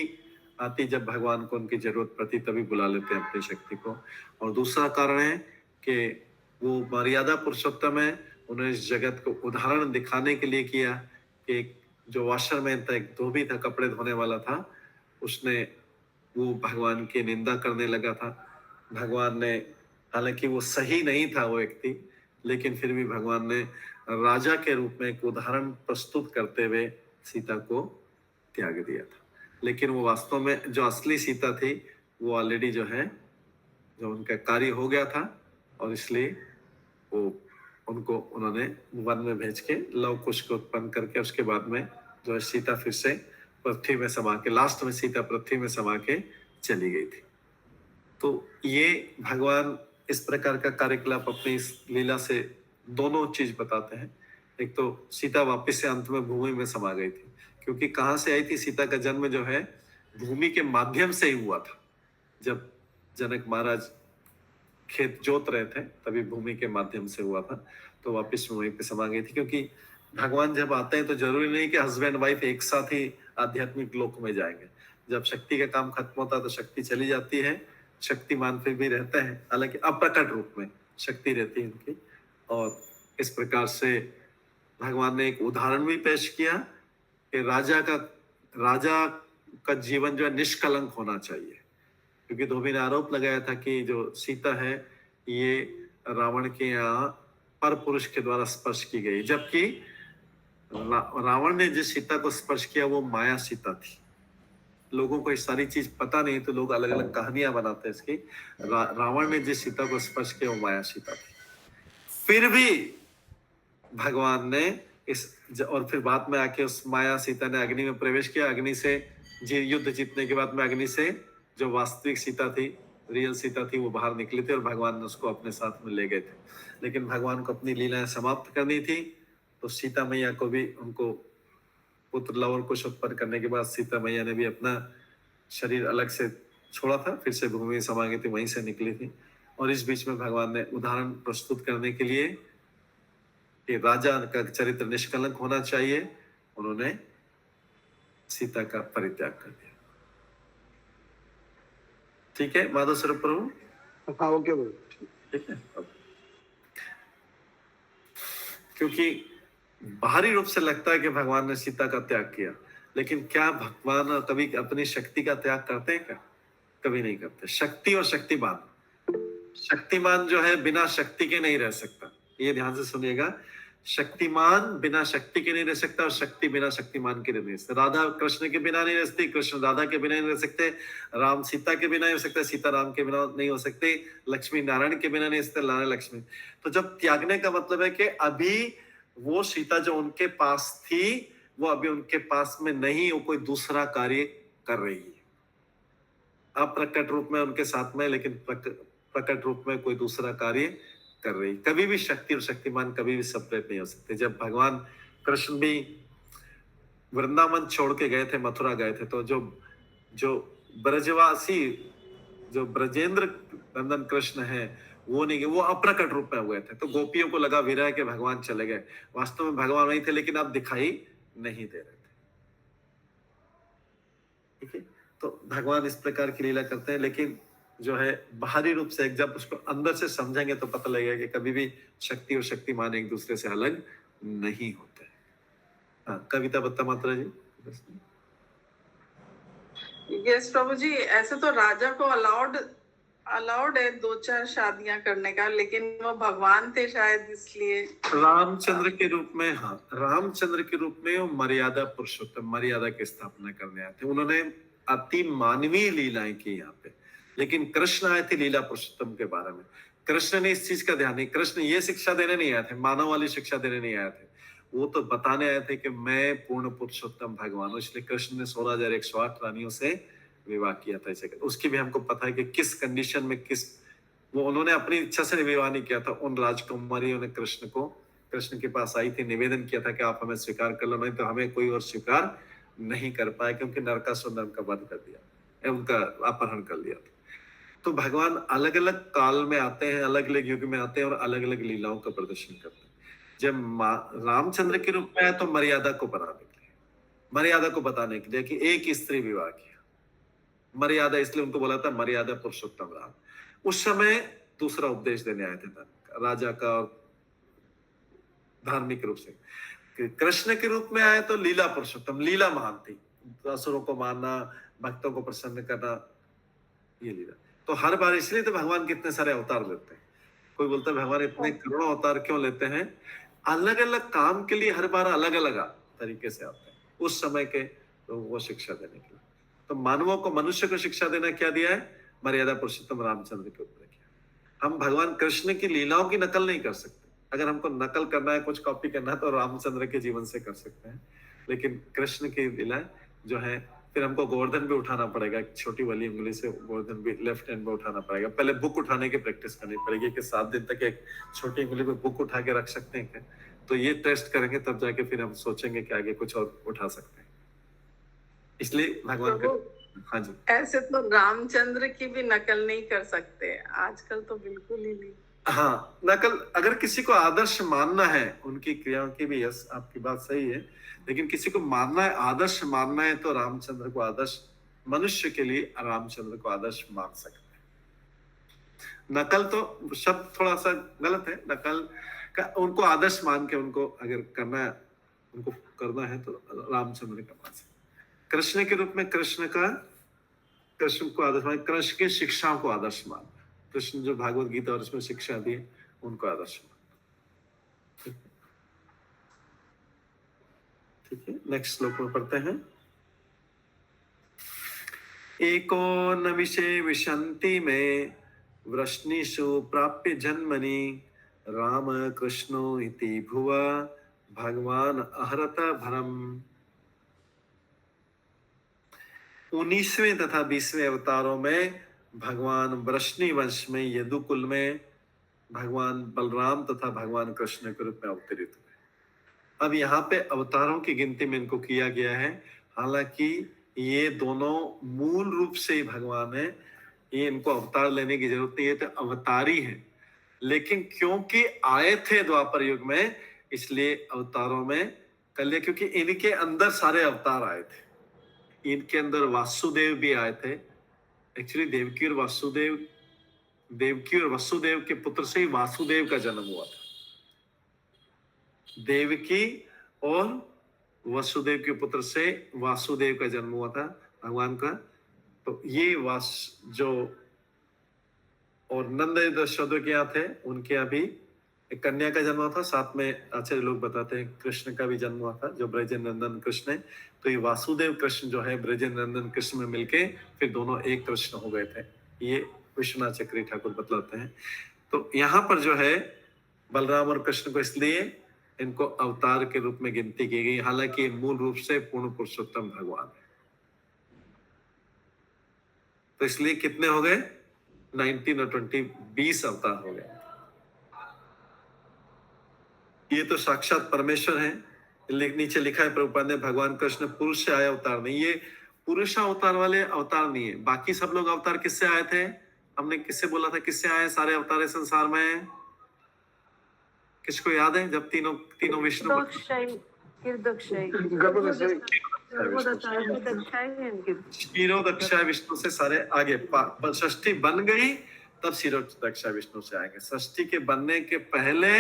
आती जब भगवान को उनकी जरूरत पड़ती, तभी बुला लेते हैं अपनी शक्ति को। और दूसरा कारण है कि वो मर्यादा पुरुषोत्तम है। उन्होंने इस जगत को उदाहरण दिखाने के लिए किया कि जो वॉशरमैन था, एक धोबी था, कपड़े धोने वाला था, उसने वो भगवान की निंदा करने लगा था। भगवान ने, हालांकि वो सही नहीं था वो व्यक्ति, लेकिन फिर भी भगवान ने राजा के रूप में एक उदाहरण प्रस्तुत करते हुए सीता को त्याग दिया था। लेकिन वो वास्तव में जो असली सीता थी वो ऑलरेडी जो है, जो उनका कार्य हो गया था, और इसलिए वो उनको उन्होंने वन में भेज के लव कुश को उत्पन्न करके उसके बाद में जो है सीता फिर से पृथ्वी में समा के, लास्ट में सीता पृथ्वी में समा के चली गई थी। तो ये भगवान इस प्रकार का कार्यकलाप अपनी इस लीला से दोनों चीज बताते हैं। एक तो सीता वापस से अंत में भूमि में समा गई थी, क्योंकि कहाँ से आई थी सीता का जन्म जो है भूमि के माध्यम से ही हुआ था। जब जनक महाराज खेत जोत रहे थे तभी भूमि के माध्यम से हुआ था, तो वापस वहीं पे समा गई थी। क्योंकि भगवान जब आते हैं तो जरूरी नहीं कि हस्बैंड वाइफ एक साथ ही आध्यात्मिक लोक में जाएंगे। जब शक्ति का काम खत्म होता है तो शक्ति चली जाती है, शक्तिमान फिर भी रहते हैं, हालांकि अप्रकट रूप में शक्ति रहती है उनकी। और इस प्रकार से भगवान ने एक उदाहरण भी पेश किया कि राजा का जीवन जो है निष्कलंक होना चाहिए। क्योंकि धोबी ने आरोप लगाया था कि जो सीता है ये रावण के यहाँ पर पुरुष के द्वारा स्पर्श की गई, जबकि रावण ने जिस सीता को स्पर्श किया वो माया सीता थी। लोगों को ये सारी चीज पता नहीं, तो लोग अलग अलग कहानियां बनाते हैं इसकी। रावण ने जिस सीता को स्पर्श किया वो माया सीता थी। फिर भी भगवान ने और फिर बाद में आके उस माया सीता ने अग्नि में प्रवेश किया। अग्नि से युद्ध जीतने के बाद में अग्नि से जो वास्तविक सीता थी, रियल सीता थी, वो बाहर निकली थी और भगवान ने उसको अपने साथ में ले गए थे। लेकिन भगवान को अपनी लीलाएं समाप्त करनी थी, तो सीता मैया को भी उनको पुत्र लव और कुश उत्पन्न करने के बाद सीता मैया ने भी अपना शरीर अलग से छोड़ा था, फिर से भूमि में समा गई थी, वहीं से निकली थी। और इस बीच में भगवान ने उदाहरण प्रस्तुत करने के लिए कि राजा का चरित्र निष्कलंक होना चाहिए, उन्होंने सीता का परित्याग कर दिया। ठीक है माधव स्वरूप प्रभु? हाँ ओके भाई, ठीक है। क्योंकि बाहरी रूप से लगता है कि भगवान ने सीता का त्याग किया, लेकिन क्या भगवान कभी अपनी शक्ति का त्याग करते हैं क्या? कभी नहीं करते। शक्ति और शक्तिमान जो है बिना शक्ति के नहीं रह सकता। ये ध्यान से सुनिएगा, शक्तिमान बिना शक्ति के नहीं रह सकता और शक्ति बिना शक्तिमान के नहीं रह सकता। राधा कृष्ण के बिना नहीं रह सकती, कृष्ण राधा के बिना नहीं रह सकते, राम सीता के बिना नहीं हो सकता, सीता राम के बिना नहीं हो सकते, लक्ष्मी नारायण के बिना नहीं हो सकते, नारायण लक्ष्मी। तो जब त्यागने का मतलब है कि अभी वो सीता जो उनके पास थी वो अभी उनके पास में नहीं, वो कोई दूसरा कार्य कर रही है। अप्रकट रूप में उनके साथ में, लेकिन प्रकट रूप में कोई दूसरा कार्य कर रही। कभी भी शक्ति और शक्तिमान कभी भी सेपरेट नहीं हो सकते। जब भगवान कृष्ण भी वृंदावन छोड़ के गए थे, मथुरा गए थे, तो जो ब्रजवासी, जो ब्रजेंद्र नंदन कृष्ण है, वो नहीं, वो अप्रकट रूप में हुए थे। तो गोपियों को लगा विरह के भगवान चले गए, वास्तव में भगवान नहीं थे, लेकिन आप दिखाई नहीं दे रहे थे। ठीक है, तो भगवान इस प्रकार की लीला करते हैं, लेकिन जो है बाहरी रूप से जब उसको अंदर से समझेंगे तो पता लगेगा कि कभी भी शक्ति और शक्तिमान एक दूसरे से अलग नहीं होते। हाँ, कविता बत्ता मात्रा जी। यस प्रभु जी, ऐसे तो राजा को अलाउड है 2-4 शादियां करने का, लेकिन वो भगवान थे शायद इसलिए। रामचंद्र के रूप में, हाँ, रामचंद्र के रूप में वो मर्यादा पुरुषोत्तम, मर्यादा की स्थापना करने आए थे। उन्होंने अति मानवीय लीलाएं की यहाँ पे, लेकिन कृष्ण आए थे लीला पुरुषोत्तम के बारे में। कृष्ण ने इस चीज का ध्यान नहीं, कृष्ण ये शिक्षा देने नहीं आए थे, मानव वाली शिक्षा देने नहीं आए थे, वो तो बताने आए थे कि मैं पूर्ण पुरुषोत्तम भगवान हूँ। इसलिए कृष्ण ने 16,108 रानियों से विवाह किया था। इसे उसकी भी हमको पता है कि किस कंडीशन में, वो उन्होंने अपनी इच्छा से विवाह नहीं किया था। उन राजकुमारियों ने कृष्ण के पास आई थी, निवेदन किया था कि आप हमें स्वीकार कर लो, नहीं तो हमें कोई और स्वीकार नहीं कर पाए, क्योंकि नरकासुर ने उनका वध कर दिया, उनका अपहरण कर लिया था। तो भगवान अलग अलग काल में आते हैं, अलग अलग युग में आते हैं और अलग अलग लीलाओं का प्रदर्शन करते हैं। जब रामचंद्र के रूप में आए तो मर्यादा को बनाने के लिए, मर्यादा को बताने के लिए कि एक स्त्री विवाह किया, मर्यादा, इसलिए उनको बोला था मर्यादा पुरुषोत्तम राम। उस समय दूसरा उपदेश देने आए थे राजा का, और धार्मिक रूप से। कृष्ण के रूप में आए तो लीला पुरुषोत्तम, लीला महान थी, असुरों को मारना, भक्तों को प्रसन्न करना, ये लीला। तो हर बार, इसलिए तो भगवान कितने सारे अवतार लेते हैं। कोई बोलता है भगवान इतने करोड़ों अवतार क्यों लेते हैं? अलग अलग काम के लिए हर बार अलग अलग तरीके से आते हैं उस समय के लोगों को शिक्षा देने के लिए। तो मानवों को, मनुष्य को शिक्षा देना क्या दिया है? मर्यादा पुरुषोत्तम रामचंद्र के ऊपर किया। हम भगवान कृष्ण की लीलाओं की नकल नहीं कर सकते। अगर हमको नकल करना है, कुछ कॉपी करना है, तो रामचंद्र के जीवन से कर सकते हैं, लेकिन कृष्ण की लीलाएं जो है, फिर हमको गोवर्धन भी उठाना पड़ेगा, छोटी वाली उंगली से गोवर्धन भी लेफ्ट हैंड में उठाना पड़ेगा। पहले बुक उठाने की प्रैक्टिस करनी पड़ेगी कि 7 दिन तक एक छोटी उंगली में बुक उठा के रख सकते हैं क्या? तो ये टेस्ट करेंगे, तब जाके फिर हम सोचेंगे कि आगे कुछ और उठा सकते हैं। इसलिए भगवान का, हाँ जी, ऐसे तो रामचंद्र की भी नकल नहीं कर सकते आजकल, तो बिल्कुल ही नहीं। हाँ, नकल, अगर किसी को आदर्श मानना है, उनकी क्रियाओं की भी, यस आपकी बात सही है, लेकिन किसी को मानना है, आदर्श मानना है, तो रामचंद्र को आदर्श, मनुष्य के लिए रामचंद्र को आदर्श मान सकते हैं। नकल तो शब्द थोड़ा सा गलत है, नकल का, उनको आदर्श मान के उनको अगर करना है, उनको करना है, तो रामचंद्र का मान सकते। कृष्ण के रूप में कृष्ण को आदर्श मान, कृष्ण की शिक्षाओं को आदर्श मान, कृष्ण जो भागवत गीता और इसमें शिक्षा दी उनको आदर्श मान। ठीक है, नेक्स्ट श्लोक में पढ़ते हैं। एको न विषे विशन्ति में वृष्णिषु प्राप्य जन्मनि राम कृष्णो इति भुवा भगवान अहरत भरम। 19वें तथा 20वें अवतारों में भगवान वृष्णि वंश में यदुकुल में भगवान बलराम तथा भगवान कृष्ण के रूप में अवतरित हुए। अब यहाँ पे अवतारों की गिनती में इनको किया गया है, हालांकि ये दोनों मूल रूप से ही भगवान है, ये इनको अवतार लेने की जरूरत नहीं है, तो अवतारी है। लेकिन क्योंकि आए थे द्वापर युग में, इसलिए अवतारों में कर लिया, क्योंकि इनके अंदर सारे अवतार आए थे। इनके अंदर वासुदेव भी आए थे। एक्चुअली देवकी और वसुदेव के पुत्र से ही वासुदेव का जन्म हुआ था। देवकी और वसुदेव के पुत्र से वासुदेव का जन्म हुआ था भगवान का। तो ये जो और नंद यशोदा के यहाँ थे, उनके यहाँ भी एक कन्या का जन्म हुआ था। साथ में आचार्य लोग बताते हैं कृष्ण का भी जन्म हुआ था, जो ब्रजनंदन कृष्ण है। तो ये वासुदेव कृष्ण जो है ब्रजनंदन कृष्ण में मिलके फिर दोनों एक कृष्ण हो गए थे, ये विश्वनाथ चक्री ठाकुर बतलाते हैं। तो यहाँ पर जो है बलराम और कृष्ण को इसलिए इनको अवतार के रूप में गिनती की गई, हालांकि मूल रूप से पूर्ण पुरुषोत्तम भगवान है। तो इसलिए कितने हो गए? 19 और 20, 20 अवतार हो गए। ये तो साक्षात परमेश्वर है। नीचे लिखा है प्रभुपाद ने, भगवान कृष्ण पुरुष से आए अवतार नहीं, ये पुरुष अवतार वाले अवतार नहीं है। बाकी सब लोग अवतार किससे आए थे? हमने किससे बोला था किससे आए सारे अवतार संसार में? किसको याद है? जब तीनों विष्णु क्षीरोदक्षाय विष्णु से सारे आगे, षष्ठी बन गई तब क्षीरोदक्षाय विष्णु से आएंगे। षष्ठी के बनने के पहले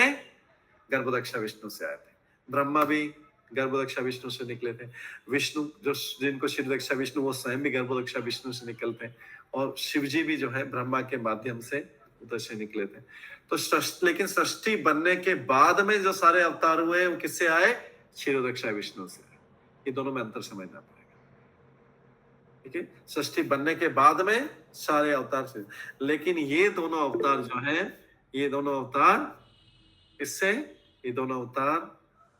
गर्भोदक्षा विष्णु से आए थे। ब्रह्मा भी गर्भोदक्षा विष्णु से निकले थे। विष्णु जो जिनको क्षीरोदक्षा विष्णु, वो स्वयं भी गर्भोदक्षा विष्णु से निकलते हैं। और शिव जी भी जो है ब्रह्मा के माध्यम से उधर से निकले थे। तो लेकिन षष्ठी बनने के बाद में जो सारे अवतार हुए वो किससे आए? क्षीरोदक्षा विष्णु से। ये दोनों में अंतर समझना पड़ेगा, ठीक है? षष्ठी बनने के बाद में सारे अवतार से, लेकिन ये दोनों अवतार जो है, ये दोनों अवतार इससे, ये दोनों अवतार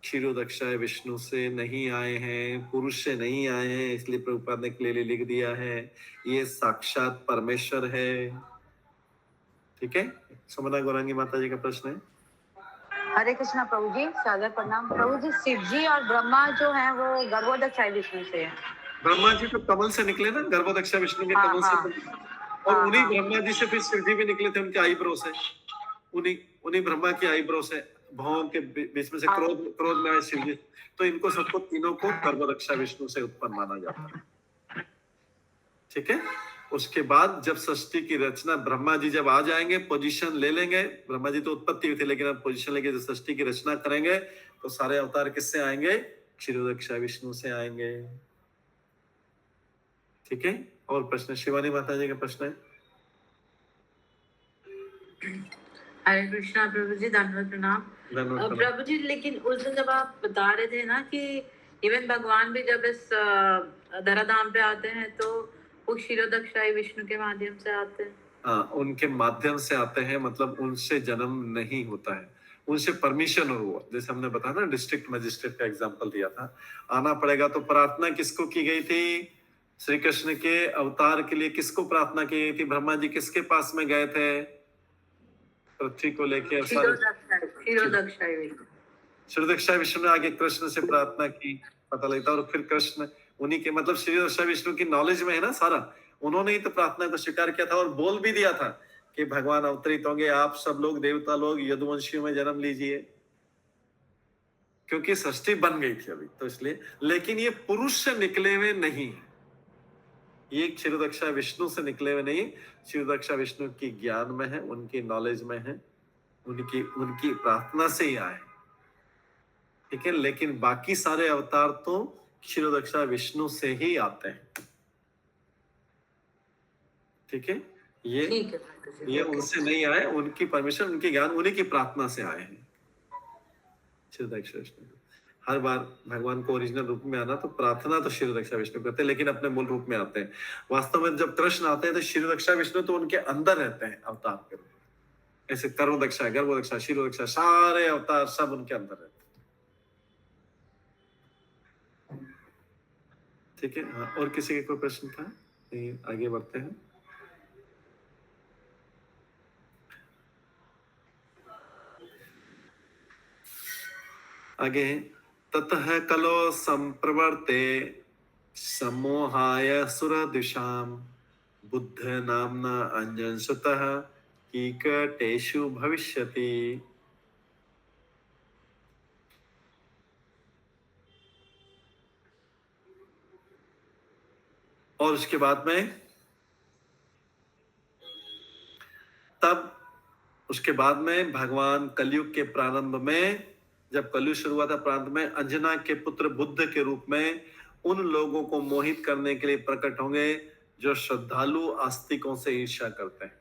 क्षीरोदक्षाय विष्णु से नहीं आए हैं, पुरुष से नहीं आए हैं। इसलिए प्रभुपाद ने क्लियरली लिख दिया है ये साक्षात परमेश्वर है, ठीक है? समना गौरांगी माता जी का प्रश्न है। हरे कृष्णा प्रभु जी, सादर प्रणाम प्रभु जी। शिव जी और ब्रह्मा जो हैं वो गर्भोदक्षाय विष्णु से हैं। ब्रह्मा जी तो कमल से निकले ना, गर्भोदक्षा विष्णु के कमल से। और हाँ, उन्हीं हाँ। ब्रह्मा जी से फिर शिव जी भी निकले थे, उनके आईब्रो से, उन्हीं उन्हीं ब्रह्मा की आईब्रो से, भौं के बीच में से हाँ। क्रोध में आए शिव जी। तो इनको सबको तीनों को गर्भरक्षा विष्णु से उत्पन्न माना जाता है। ठीक है। उसके बाद जब सृष्टि की रचना, ब्रह्मा जी जब आ जाएंगे, पोजीशन ले लेंगे, ब्रह्मा जी तो उत्पत्ति हुई थी, लेकिन अब पोजीशन लेके जब सृष्टि की रचना करेंगे तो सारे अवतार किससे आएंगे? क्षीरोदक्षा विष्णु से आएंगे। ठीक है। और प्रश्न शिवानी माता जी का प्रश्न है। हरे कृष्णा प्रभु जी, धन्यवाद प्रणाम। प्रभु जी, लेकिन उस दिन जब आप बता रहे थे ना कि इवन भगवान भी जब इस धराधाम पे आते हैं तो वो क्षीरोदक्षाई विष्णु के माध्यम से आते हैं। हाँ, उनके माध्यम से आते हैं, मतलब उनसे जन्म नहीं होता है, उनसे परमिशन हुआ। जैसे हमने बताया ना, डिस्ट्रिक्ट मजिस्ट्रेट का एग्जांपल दिया था, आना पड़ेगा। तो प्रार्थना किसको की गई थी? श्री कृष्ण के अवतार के लिए किसको प्रार्थना की गई थी? ब्रह्मा जी किसके पास में गए थे? पृथ्वी को लेके क्षीरोदक्षा विष्णु ने आगे कृष्ण से प्रार्थना की, पता लगता है। और फिर कृष्ण उन्हीं के, मतलब क्षीरोदक्षा विष्णु की नॉलेज में है ना सारा, उन्होंने ही तो प्रार्थना को स्वीकार किया था और बोल भी दिया था कि भगवान अवतरित होंगे, आप सब लोग देवता लोग यदुवंशियों में जन्म लीजिए, क्योंकि सृष्टि बन गई थी अभी तो इसलिए। लेकिन ये पुरुष से निकले हुए नहीं है, ये क्षीरोदक्षा विष्णु से निकले हुए नहीं, क्षीरोदक्षा विष्णु की ज्ञान में है, उनकी नॉलेज में है, उनकी प्रार्थना से ही आए। ठीक है। लेकिन बाकी सारे अवतार तो क्षीरोदक्षा विष्णु से ही आते हैं। ठीक है। ये उनसे नहीं आए, उनकी परमिशन, उनके ज्ञान, उन्हीं की प्रार्थना से आए हैं क्षीरोदक्षा विष्णु। हर बार भगवान को ओरिजिनल रूप में आना तो प्रार्थना तो क्षीरोदक्षा विष्णु करते हैं, लेकिन अपने मूल रूप में आते हैं। वास्तव में जब कृष्ण आते हैं तो क्षीरोदक्षा विष्णु तो उनके अंदर रहते हैं अवतार के रूप में। ऐसे कर्मदक्षा, गर्भदक्षा, क्षीरोदक्षा, सारे अवतार सब उनके अंदर रहते हैं। ठीक है। हाँ, और किसी के कोई प्रश्न था? नहीं, आगे बढ़ते हैं। आगे, ततः कलो संप्रवर्ते सम्मोहाय सुरदिशाम बुद्ध नामना अंजनसुतः कीकटेषु भविष्यति। और उसके बाद में उसके बाद में भगवान कलयुग के प्रारंभ में, जब कलयुग शुरू हुआ था, प्रारंभ में अंजना के पुत्र बुद्ध के रूप में उन लोगों को मोहित करने के लिए प्रकट होंगे जो श्रद्धालु आस्तिकों से ईर्ष्या करते हैं।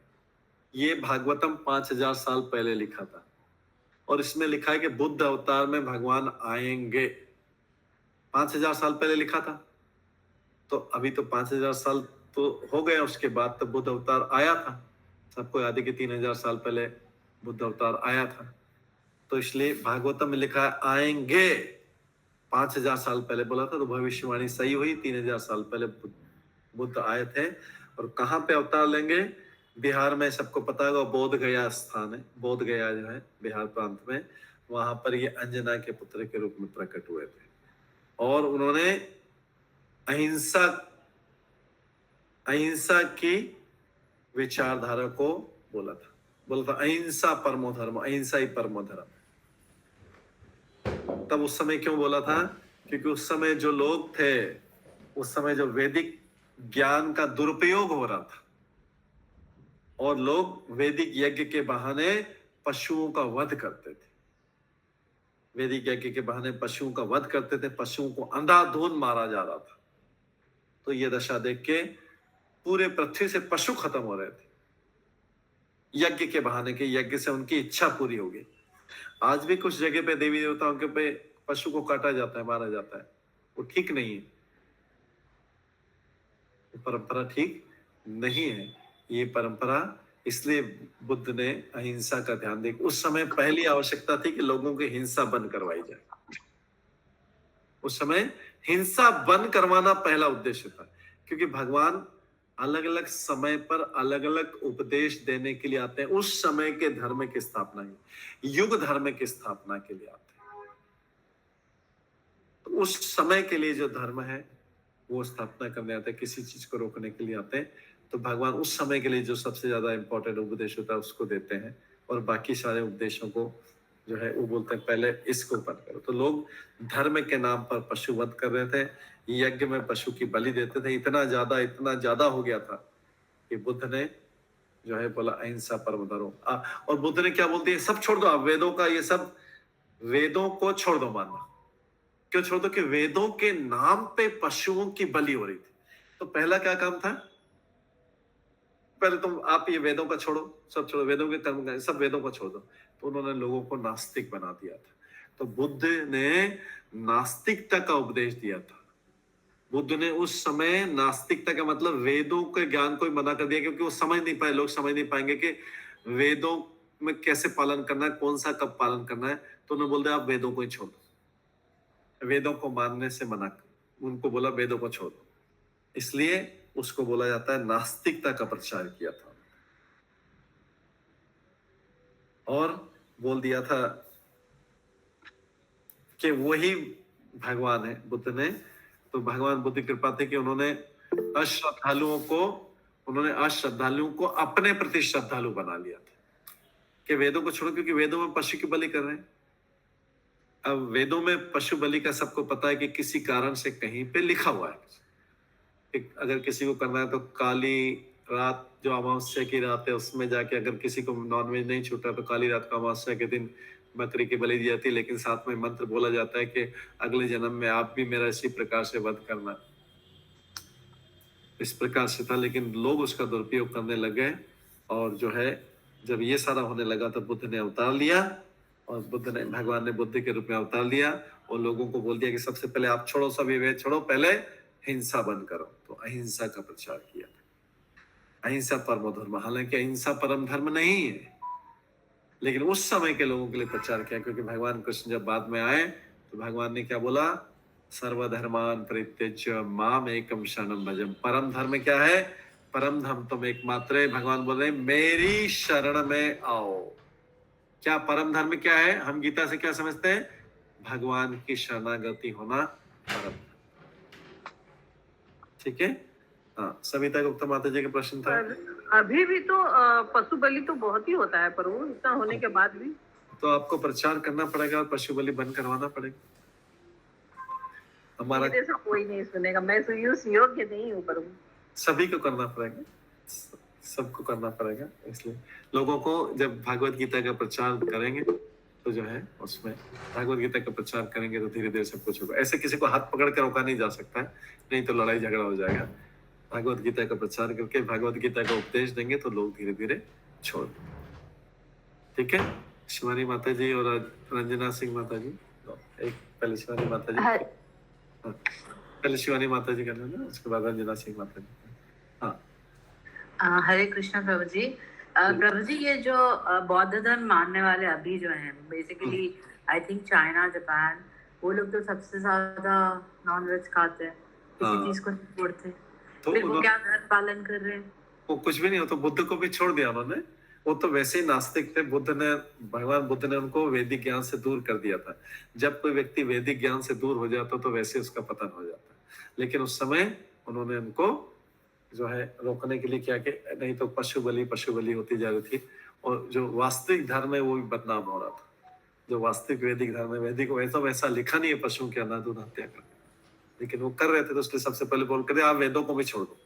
ये भागवतम 5000 साल पहले लिखा था और इसमें लिखा है कि बुद्ध अवतार में भगवान आएंगे। 5000 साल पहले लिखा था, तो अभी तो 5000 साल तो हो गए। उसके बाद तो बुद्ध अवतार आया था, सबको याद है कि 3000 साल पहले बुद्ध अवतार आया था। तो इसलिए भागवतम में लिखा है आएंगे। 5000 साल पहले बोला था तो भविष्यवाणी सही हुई। 3000 साल पहले बुद्ध आए थे। और कहाँ पे अवतार लेंगे? बिहार में, सबको पता होगा, बोध गया स्थान है, बोध गया जो है बिहार प्रांत में, वहां पर ये अंजना के पुत्र के रूप में प्रकट हुए थे। और उन्होंने अहिंसा की विचारधारा को बोला था अहिंसा परमो धर्म, अहिंसा ही परमो धर्म। तब उस समय क्यों बोला था? क्योंकि उस समय जो लोग थे, उस समय जो वैदिक ज्ञान का दुरुपयोग हो रहा था और लोग वैदिक यज्ञ के बहाने पशुओं का वध करते थे। वैदिक यज्ञ के बहाने पशुओं का वध करते थे, पशुओं को अंधाधुंध मारा जा रहा था। तो ये दशा देख के पूरे पृथ्वी से पशु खत्म हो रहे थे यज्ञ के बहाने के। यज्ञ से उनकी इच्छा पूरी हो गई। आज भी कुछ जगह पे देवी देवताओं के पे पशु को काटा जाता है, मारा जाता है, वो ठीक नहीं है, परंपरा ठीक नहीं है ये परंपरा। इसलिए बुद्ध ने अहिंसा का ध्यान दिया। उस समय पहली आवश्यकता थी कि लोगों की हिंसा बंद करवाई जाए। उस समय हिंसा बंद करवाना पहला उद्देश्य था, क्योंकि भगवान अलग अलग समय पर अलग अलग उपदेश देने के लिए आते हैं। उस समय के धर्म की स्थापना, युग धर्म की स्थापना के लिए आते हैं। तो उस समय के लिए जो धर्म है वो स्थापना करने आते हैं, किसी चीज को रोकने के लिए आते हैं। तो भगवान उस समय के लिए जो सबसे ज्यादा इंपॉर्टेंट उपदेश होता है उसको देते हैं, और बाकी सारे उपदेशों को जो है वो बोलते हैं पहले इसको ऊपर करो। तो लोग धर्म के नाम पर पशु वध कर रहे थे, यज्ञ में पशु की बलि देते थे। इतना ज्यादा हो गया था कि बुद्ध ने जो है बोला अहिंसा परम धर्म। और बुद्ध ने क्या बोलती है, सब छोड़ दो आप, वेदों का ये सब, वेदों को छोड़ दो मानना। क्यों छोड़ दो? कि वेदों के नाम पे पशुओं की बलि हो रही थी। तो पहला क्या काम था, पहले तुम आप ये वेदों का छोड़ो, सब छोड़ो, वेदों के कर्म सब वेदों को छोड़ दो। तो उन्होंने लोगों को नास्तिक बना दिया था। तो बुद्ध ने नास्तिकता का उपदेश दिया था। बुद्ध ने उस समय नास्तिकता का मतलब वेदों के ज्ञान को ही मना कर दिया, क्योंकि वो समझ नहीं पाए, लोग समझ नहीं पाएंगे कि वेदों में कैसे पालन करना है, कौन सा कब पालन करना है। तो उन्होंने बोल दिया आप वेदों को ही छोड़ दो, वेदों को मानने से मना कर, उनको बोला वेदों को छोड़ दो। इसलिए उसको बोला जाता है नास्तिकता का प्रचार किया था। और बोल दिया था कि वही भगवान है बुद्ध ने। तो भगवान बुद्ध की कृपा थी कि उन्होंने अश्रद्धालुओं को अपने प्रति श्रद्धालु बना लिया था कि वेदों को छोड़ो, क्योंकि वेदों में पशु की बलि कर रहे हैं। अब वेदों में पशु बलि का सबको पता है कि किसी कारण से कहीं पे लिखा हुआ है। अगर किसी को करना है तो काली रात, जो अमावस्या की रात है, उसमें जाके अगर किसी को नॉनवेज नहीं छूटा तो काली रात को अमावस्या के दिन बकरी की बलि दी जाती है। लेकिन साथ में मंत्र बोला जाता है कि अगले जन्म में आप भी मेरा इसी प्रकार से वध करना। इस प्रकार से था, लेकिन लोग उसका दुरुपयोग करने लगे। और जो है जब ये सारा होने लगा तो बुद्ध ने अवतार लिया, और भगवान ने बुद्ध के रूप में अवतार लिया और लोगों को बोल दिया कि सबसे पहले आप छोड़ो, सभी वेद छोड़ो, पहले हिंसा बंद करो। तो अहिंसा का प्रचार किया था। अहिंसा परम धर्म। हालांकि अहिंसा परम धर्म नहीं है, लेकिन उस समय के लोगों के लिए प्रचार किया, क्योंकि भगवान कृष्ण जब बाद में आए तो भगवान ने क्या बोला, सर्वधर्मान परित्यज्य माम एकम शरणम भजम। परम धर्म क्या है? परम धर्म तुम एकमात्र है। भगवान बोल रहे मेरी शरण में आओ। क्या परम धर्म क्या है? हम गीता से क्या समझते हैं? भगवान की शरणागति होना परम। ठीक है। हाँ, सविता गुप्ता माता जी का प्रश्न था। अभी भी तो पशु बलि तो बहुत ही होता है, पर वो इतना होने के बाद भी तो आपको प्रचार करना पड़ेगा और पशु बलि बंद करवाना पड़ेगा। हमारा ऐसा कोई नहीं सुनेगा, मैं योग्य नहीं हूँ, पर सभी को करना पड़ेगा, सबको करना पड़ेगा। इसलिए लोगों को जब भागवत गीता का प्रचार करेंगे तो जो है उसमें भागवत गीता का प्रचार करेंगे तो धीरे धीरे सब कुछ होगा। ऐसे किसी को हाथ पकड़ कर रोका नहीं जा सकता है, नहीं तो लड़ाई झगड़ा हो जाएगा। भागवत गीता का प्रचार करके भागवत गीता का उपदेश देंगे तो लोग धीरे धीरे छोड़ देंगे। ठीक है। शिवानी माता जी और रंजना सिंह माता जी, एक पहले शिवानी माता जी, पहले शिवानी माता जी करना ना, उसके बाद रंजना सिंह माता जी। हाँ, हरे कृष्णा प्रभु जी। प्रभु जी, ये जो बौद्ध धर्म मानने वाले अभी जो हैं, basically I think China, Japan, वो लोग तो सबसे ज्यादा नॉन वेज खाते हैं, किसी चीज को छोड़ते। तो फिर वो क्या धर्म पालन कर रहे हैं? वो कुछ भी नहीं हो। तो बुद्ध को भी छोड़ दिया उन्होंने। वो तो वैसे ही नास्तिक थे। भगवान बुद्ध ने उनको वैदिक ज्ञान से दूर कर दिया था। जब कोई व्यक्ति वैदिक ज्ञान से दूर हो जाता तो वैसे उसका पतन हो जाता। लेकिन उस समय उन्होंने उनको जो है रोकने के लिए क्या कि नहीं तो पशु बलि होती जा रही थी, और जो वास्तविक धर्म है वो भी बदनाम हो रहा था। जो वास्तविक वैदिक धर्म है, वैदिक वैसा लिखा नहीं है पशुओं के अनादुन हत्या करना, लेकिन वो कर रहे थे। तो उसने सबसे पहले बोल कर आप वेदों को भी छोड़ दो।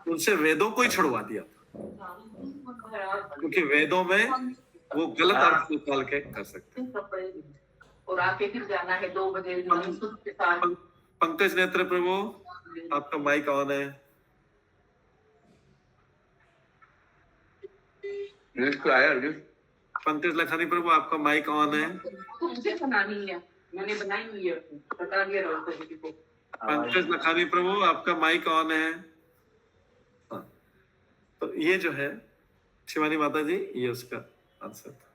उनसे वेदों को ही छुड़वा दिया था, क्योंकि वेदों में वो गलत अर्थ निकाल के कर सकते हैं। और आके फिर जाना है 2 बजे पंकज नेत्र प्रभु, आपका माइक ऑन है। पंकज लखानी प्रभु, आपका माइक ऑन है। तुमसे बनानी है, मैंने बनाई हुई है, बता दिया रहो को। पंकज लखानी प्रभु, आपका माइक ऑन है। हाँ, तो ये जो है शिवानी माता जी, ये उसका आंसर था।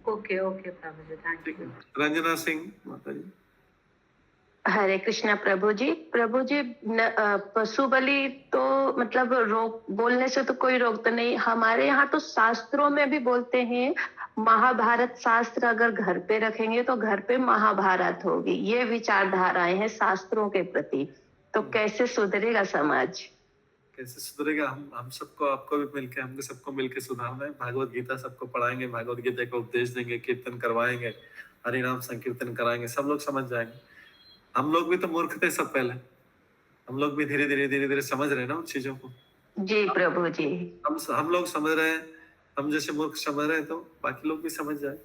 Okay Prabhu ji, thank you. Ranjana Singh माता जी। हरे कृष्णा प्रभु जी। पशु बलि तो मतलब रोक, बोलने से तो कोई रोक तो नहीं। हमारे यहाँ तो शास्त्रों में भी बोलते हैं, महाभारत शास्त्र अगर घर पे रखेंगे तो घर पे महाभारत होगी। ये विचारधाराएं हैं शास्त्रों के प्रति। तो कैसे सुधरेगा समाज? कैसे सुधरेगा? हम सबको, आपको भी मिलके, हमको सबको मिलके सुधारना है। भागवत गीता सबको पढ़ाएंगे, भागवत गीता को उपदेश देंगे, कीर्तन करवाएंगे, हरि नाम संकीर्तन कराएंगे, सब लोग समझ जाएंगे। हम लोग भी तो मूर्ख थे सब पहले, हम लोग भी धीरे धीरे समझ रहे हैं ना उन चीजों को। जी प्रभु जी। हम लोग समझ रहे हैं, हम जैसे मूर्ख समझ रहे हैं तो बाकी लोग भी समझ जाए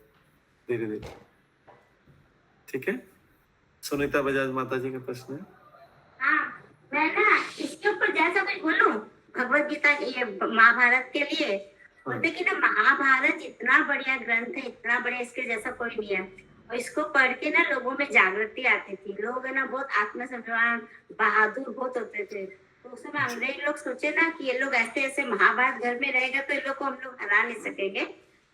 धीरे धीरे। ठीक है, सुनीता बजाज माता जी का प्रश्न है। हाँ, मैं ना इसके ऊपर जैसा कुछ बोलूं, भगवत गीता ये महाभारत के लिए बोलते कि ना महाभारत इतना बढ़िया ग्रंथ है, इतना बढ़िया, इसके जैसा कोई नहीं है। और इसको पढ़ के ना लोगों में जागृति आती थी, लोग है ना बहुत आत्मसम्मान, बहादुर बहुत होते थे। तो उस समय अंग्रेज लोग सोचे ना कि ये लोग ऐसे ऐसे महाभारत घर में रहेगा तो इन लोग को हम लोग हरा नहीं सकेंगे।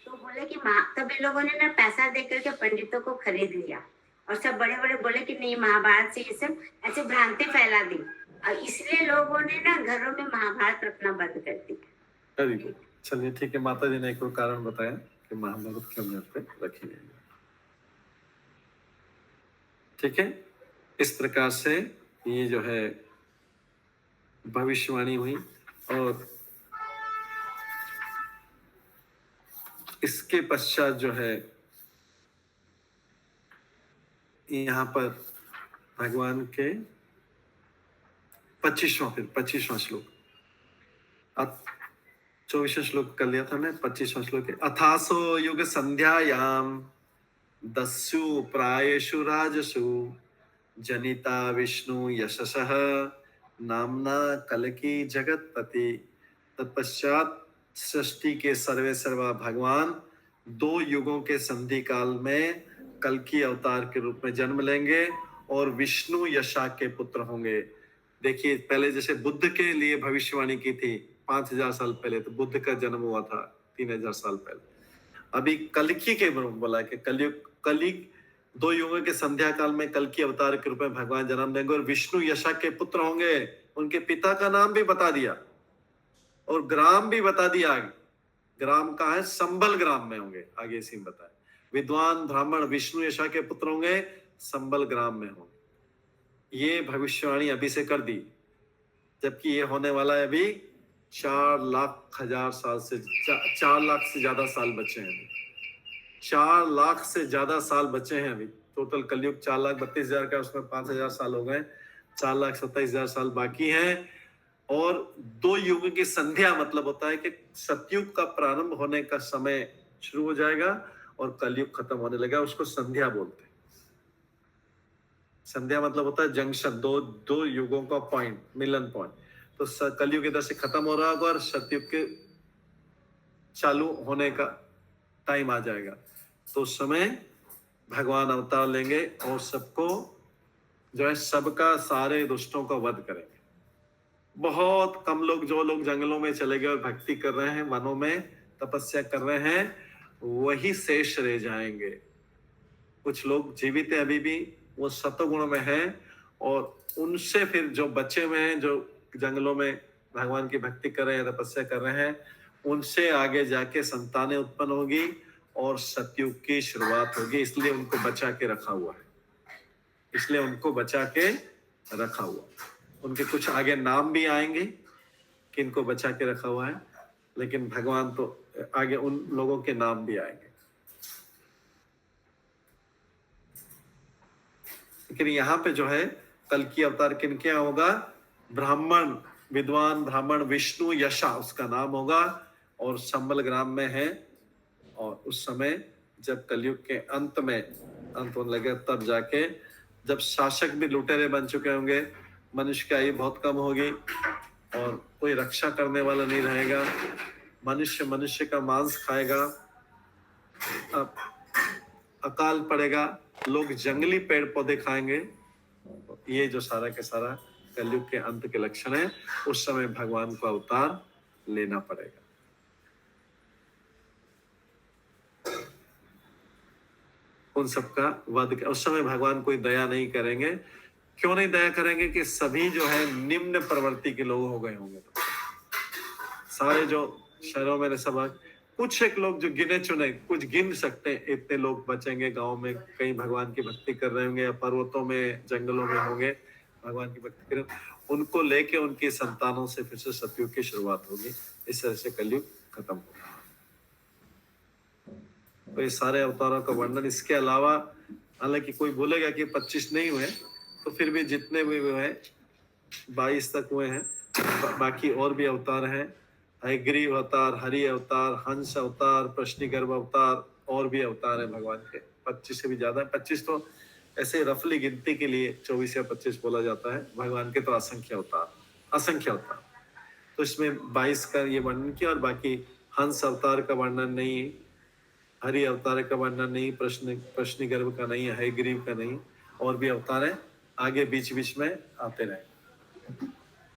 तो बोले कि तब इन लोगों ने ना पैसा दे करके पंडितों को खरीद लिया और सब बड़े बड़े बोले कि नहीं महाभारत से ये सब ऐसे भ्रांति फैला दी, और इसलिए लोगों ने ना घरों में महाभारत रखना बंद कर दी। वेरी गुड, चलिए ठीक है। माता जी ने एक और कारण बताया कि महाभारत क्यों घर पे रखी गई। ठीक है, इस प्रकार से ये जो है भविष्यवाणी हुई। और इसके पश्चात जो है यहाँ पर भगवान के 25वां श्लोक, 24वां श्लोक कर लिया था मैं, 25वां श्लोक है। अथासो युग संध्यायाम दस्यु प्रायेषु राजसु जनिता विष्णु यशसः नामना कलकी जगतपति। तत्पश्चात सृष्टि के सर्वे सर्वा भगवान 2 युगों के संधि काल में कल्कि अवतार के रूप में जन्म लेंगे और विष्णु यशा के पुत्र होंगे। देखिए, पहले जैसे बुद्ध के लिए भविष्यवाणी की थी 5000 साल पहले, तो बुद्ध का जन्म हुआ था 3000 साल पहले। अभी कल्कि के बोला कि कलिक 2 युगों के संध्या काल में कल्कि अवतार के रूप में भगवान जन्म लेंगे और विष्णु यशा के पुत्र होंगे। उनके पिता का नाम भी बता दिया और ग्राम भी बता दिया। ग्राम का है संबल ग्राम में होंगे, आगे इसी में बताया। विद्वान ब्राह्मण विष्णु यशा के पुत्र होंगे, संबल ग्राम में होंगे। ये भविष्यवाणी अभी से कर दी, जबकि ये होने वाला है अभी 4,00,000 साल से 4 लाख से ज्यादा साल बचे हैं अभी। 4 लाख से ज्यादा साल बचे हैं अभी। टोटल कलयुग 4,32,000 का, उसमें 5,000 साल हो गए, 4,27,000 साल बाकी हैं। और 2 युग की संध्या मतलब होता है कि सतयुग का प्रारंभ होने का समय शुरू हो जाएगा और कलयुग खत्म होने लगेगा, उसको संध्या बोलते हैं। संध्या मतलब होता है जंक्शन, दो युगों का पॉइंट, मिलन पॉइंट। तो कलयुग इधर से खत्म हो रहा होगा और सतयुग के चालू होने का टाइम आ जाएगा। तो उस समय भगवान अवतार लेंगे और सबको जो है, सबका सारे दुष्टों का वध करेंगे। बहुत कम लोग, जो लोग जंगलों में चले गए और भक्ति कर रहे हैं, वनों में तपस्या कर रहे हैं, वही शेष रह जाएंगे। कुछ लोग जीवित हैं अभी भी, वो सतोगुण में हैं, और उनसे फिर जो बचे हुए हैं, जो जंगलों में भगवान की भक्ति कर रहे हैं, तपस्या कर रहे हैं, उनसे आगे जाके संतानें उत्पन्न होगी और सतयुग की शुरुआत होगी। इसलिए उनको बचा के रखा हुआ है, इसलिए उनको बचा के रखा हुआ। उनके कुछ आगे नाम भी आएंगे कि इनको बचा के रखा हुआ है, लेकिन भगवान तो आगे उन लोगों के नाम भी आएंगे। लेकिन यहाँ पे जो है कल्कि अवतार किन क्या होगा? ब्राह्मण, विद्वान ब्राह्मण विष्णु यशा उसका नाम होगा, और संबल ग्राम में है। और उस समय जब कलयुग के अंत होने लगे, तब जाके जब शासक भी लुटेरे बन चुके होंगे, मनुष्य की आयु बहुत कम होगी और कोई रक्षा करने वाला नहीं रहेगा, मनुष्य का मांस खाएगा, अब अकाल पड़ेगा, लोग जंगली पेड़ पौधे खाएंगे। ये जो सारा के सारा कलयुग के अंत के लक्षण है। उस समय भगवान को अवतार लेना पड़ेगा। उन सबका वध, उस समय भगवान कोई दया नहीं करेंगे। क्यों नहीं दया करेंगे? कि सभी जो है निम्न प्रवृत्ति के लोग हो गए होंगे। तो सारे जो शहरों में सब, कुछ एक लोग जो गिने चुने, कुछ गिन सकते हैं, इतने लोग बचेंगे गांव में, कहीं भगवान की भक्ति कर रहे होंगे, या पर्वतों में जंगलों में होंगे भगवान की भक्ति कर, उनको लेके उनकी संतानों से फिर से सतयुग की शुरुआत होगी। इस तरह से कलयुग खत्म होगा। तो ये सारे अवतारों का वर्णन, इसके अलावा हालांकि कोई बोलेगा कि 25 नहीं हुए, तो फिर भी जितने भी हुए हैं 22 तक हुए हैं। बाकी और भी अवतार हैं, हयग्रीव अवतार, हरि अवतार, हंस अवतार, प्रश्निगर्भ अवतार, और भी अवतार है भगवान के। 25 से भी ज्यादा है। 25 तो ऐसे रफली गिनती के लिए 24 या 25 बोला जाता है। भगवान के तो असंख्य अवतार। तो इसमें 22 का ये वर्णन किया, और बाकी हंस अवतार का वर्णन नहीं, हरि अवतार का वर्णन नहीं, प्रश्निगर्भ का नहीं, हयग्रीव का नहीं, और भी अवतार है, आगे बीच बीच में आते रहे।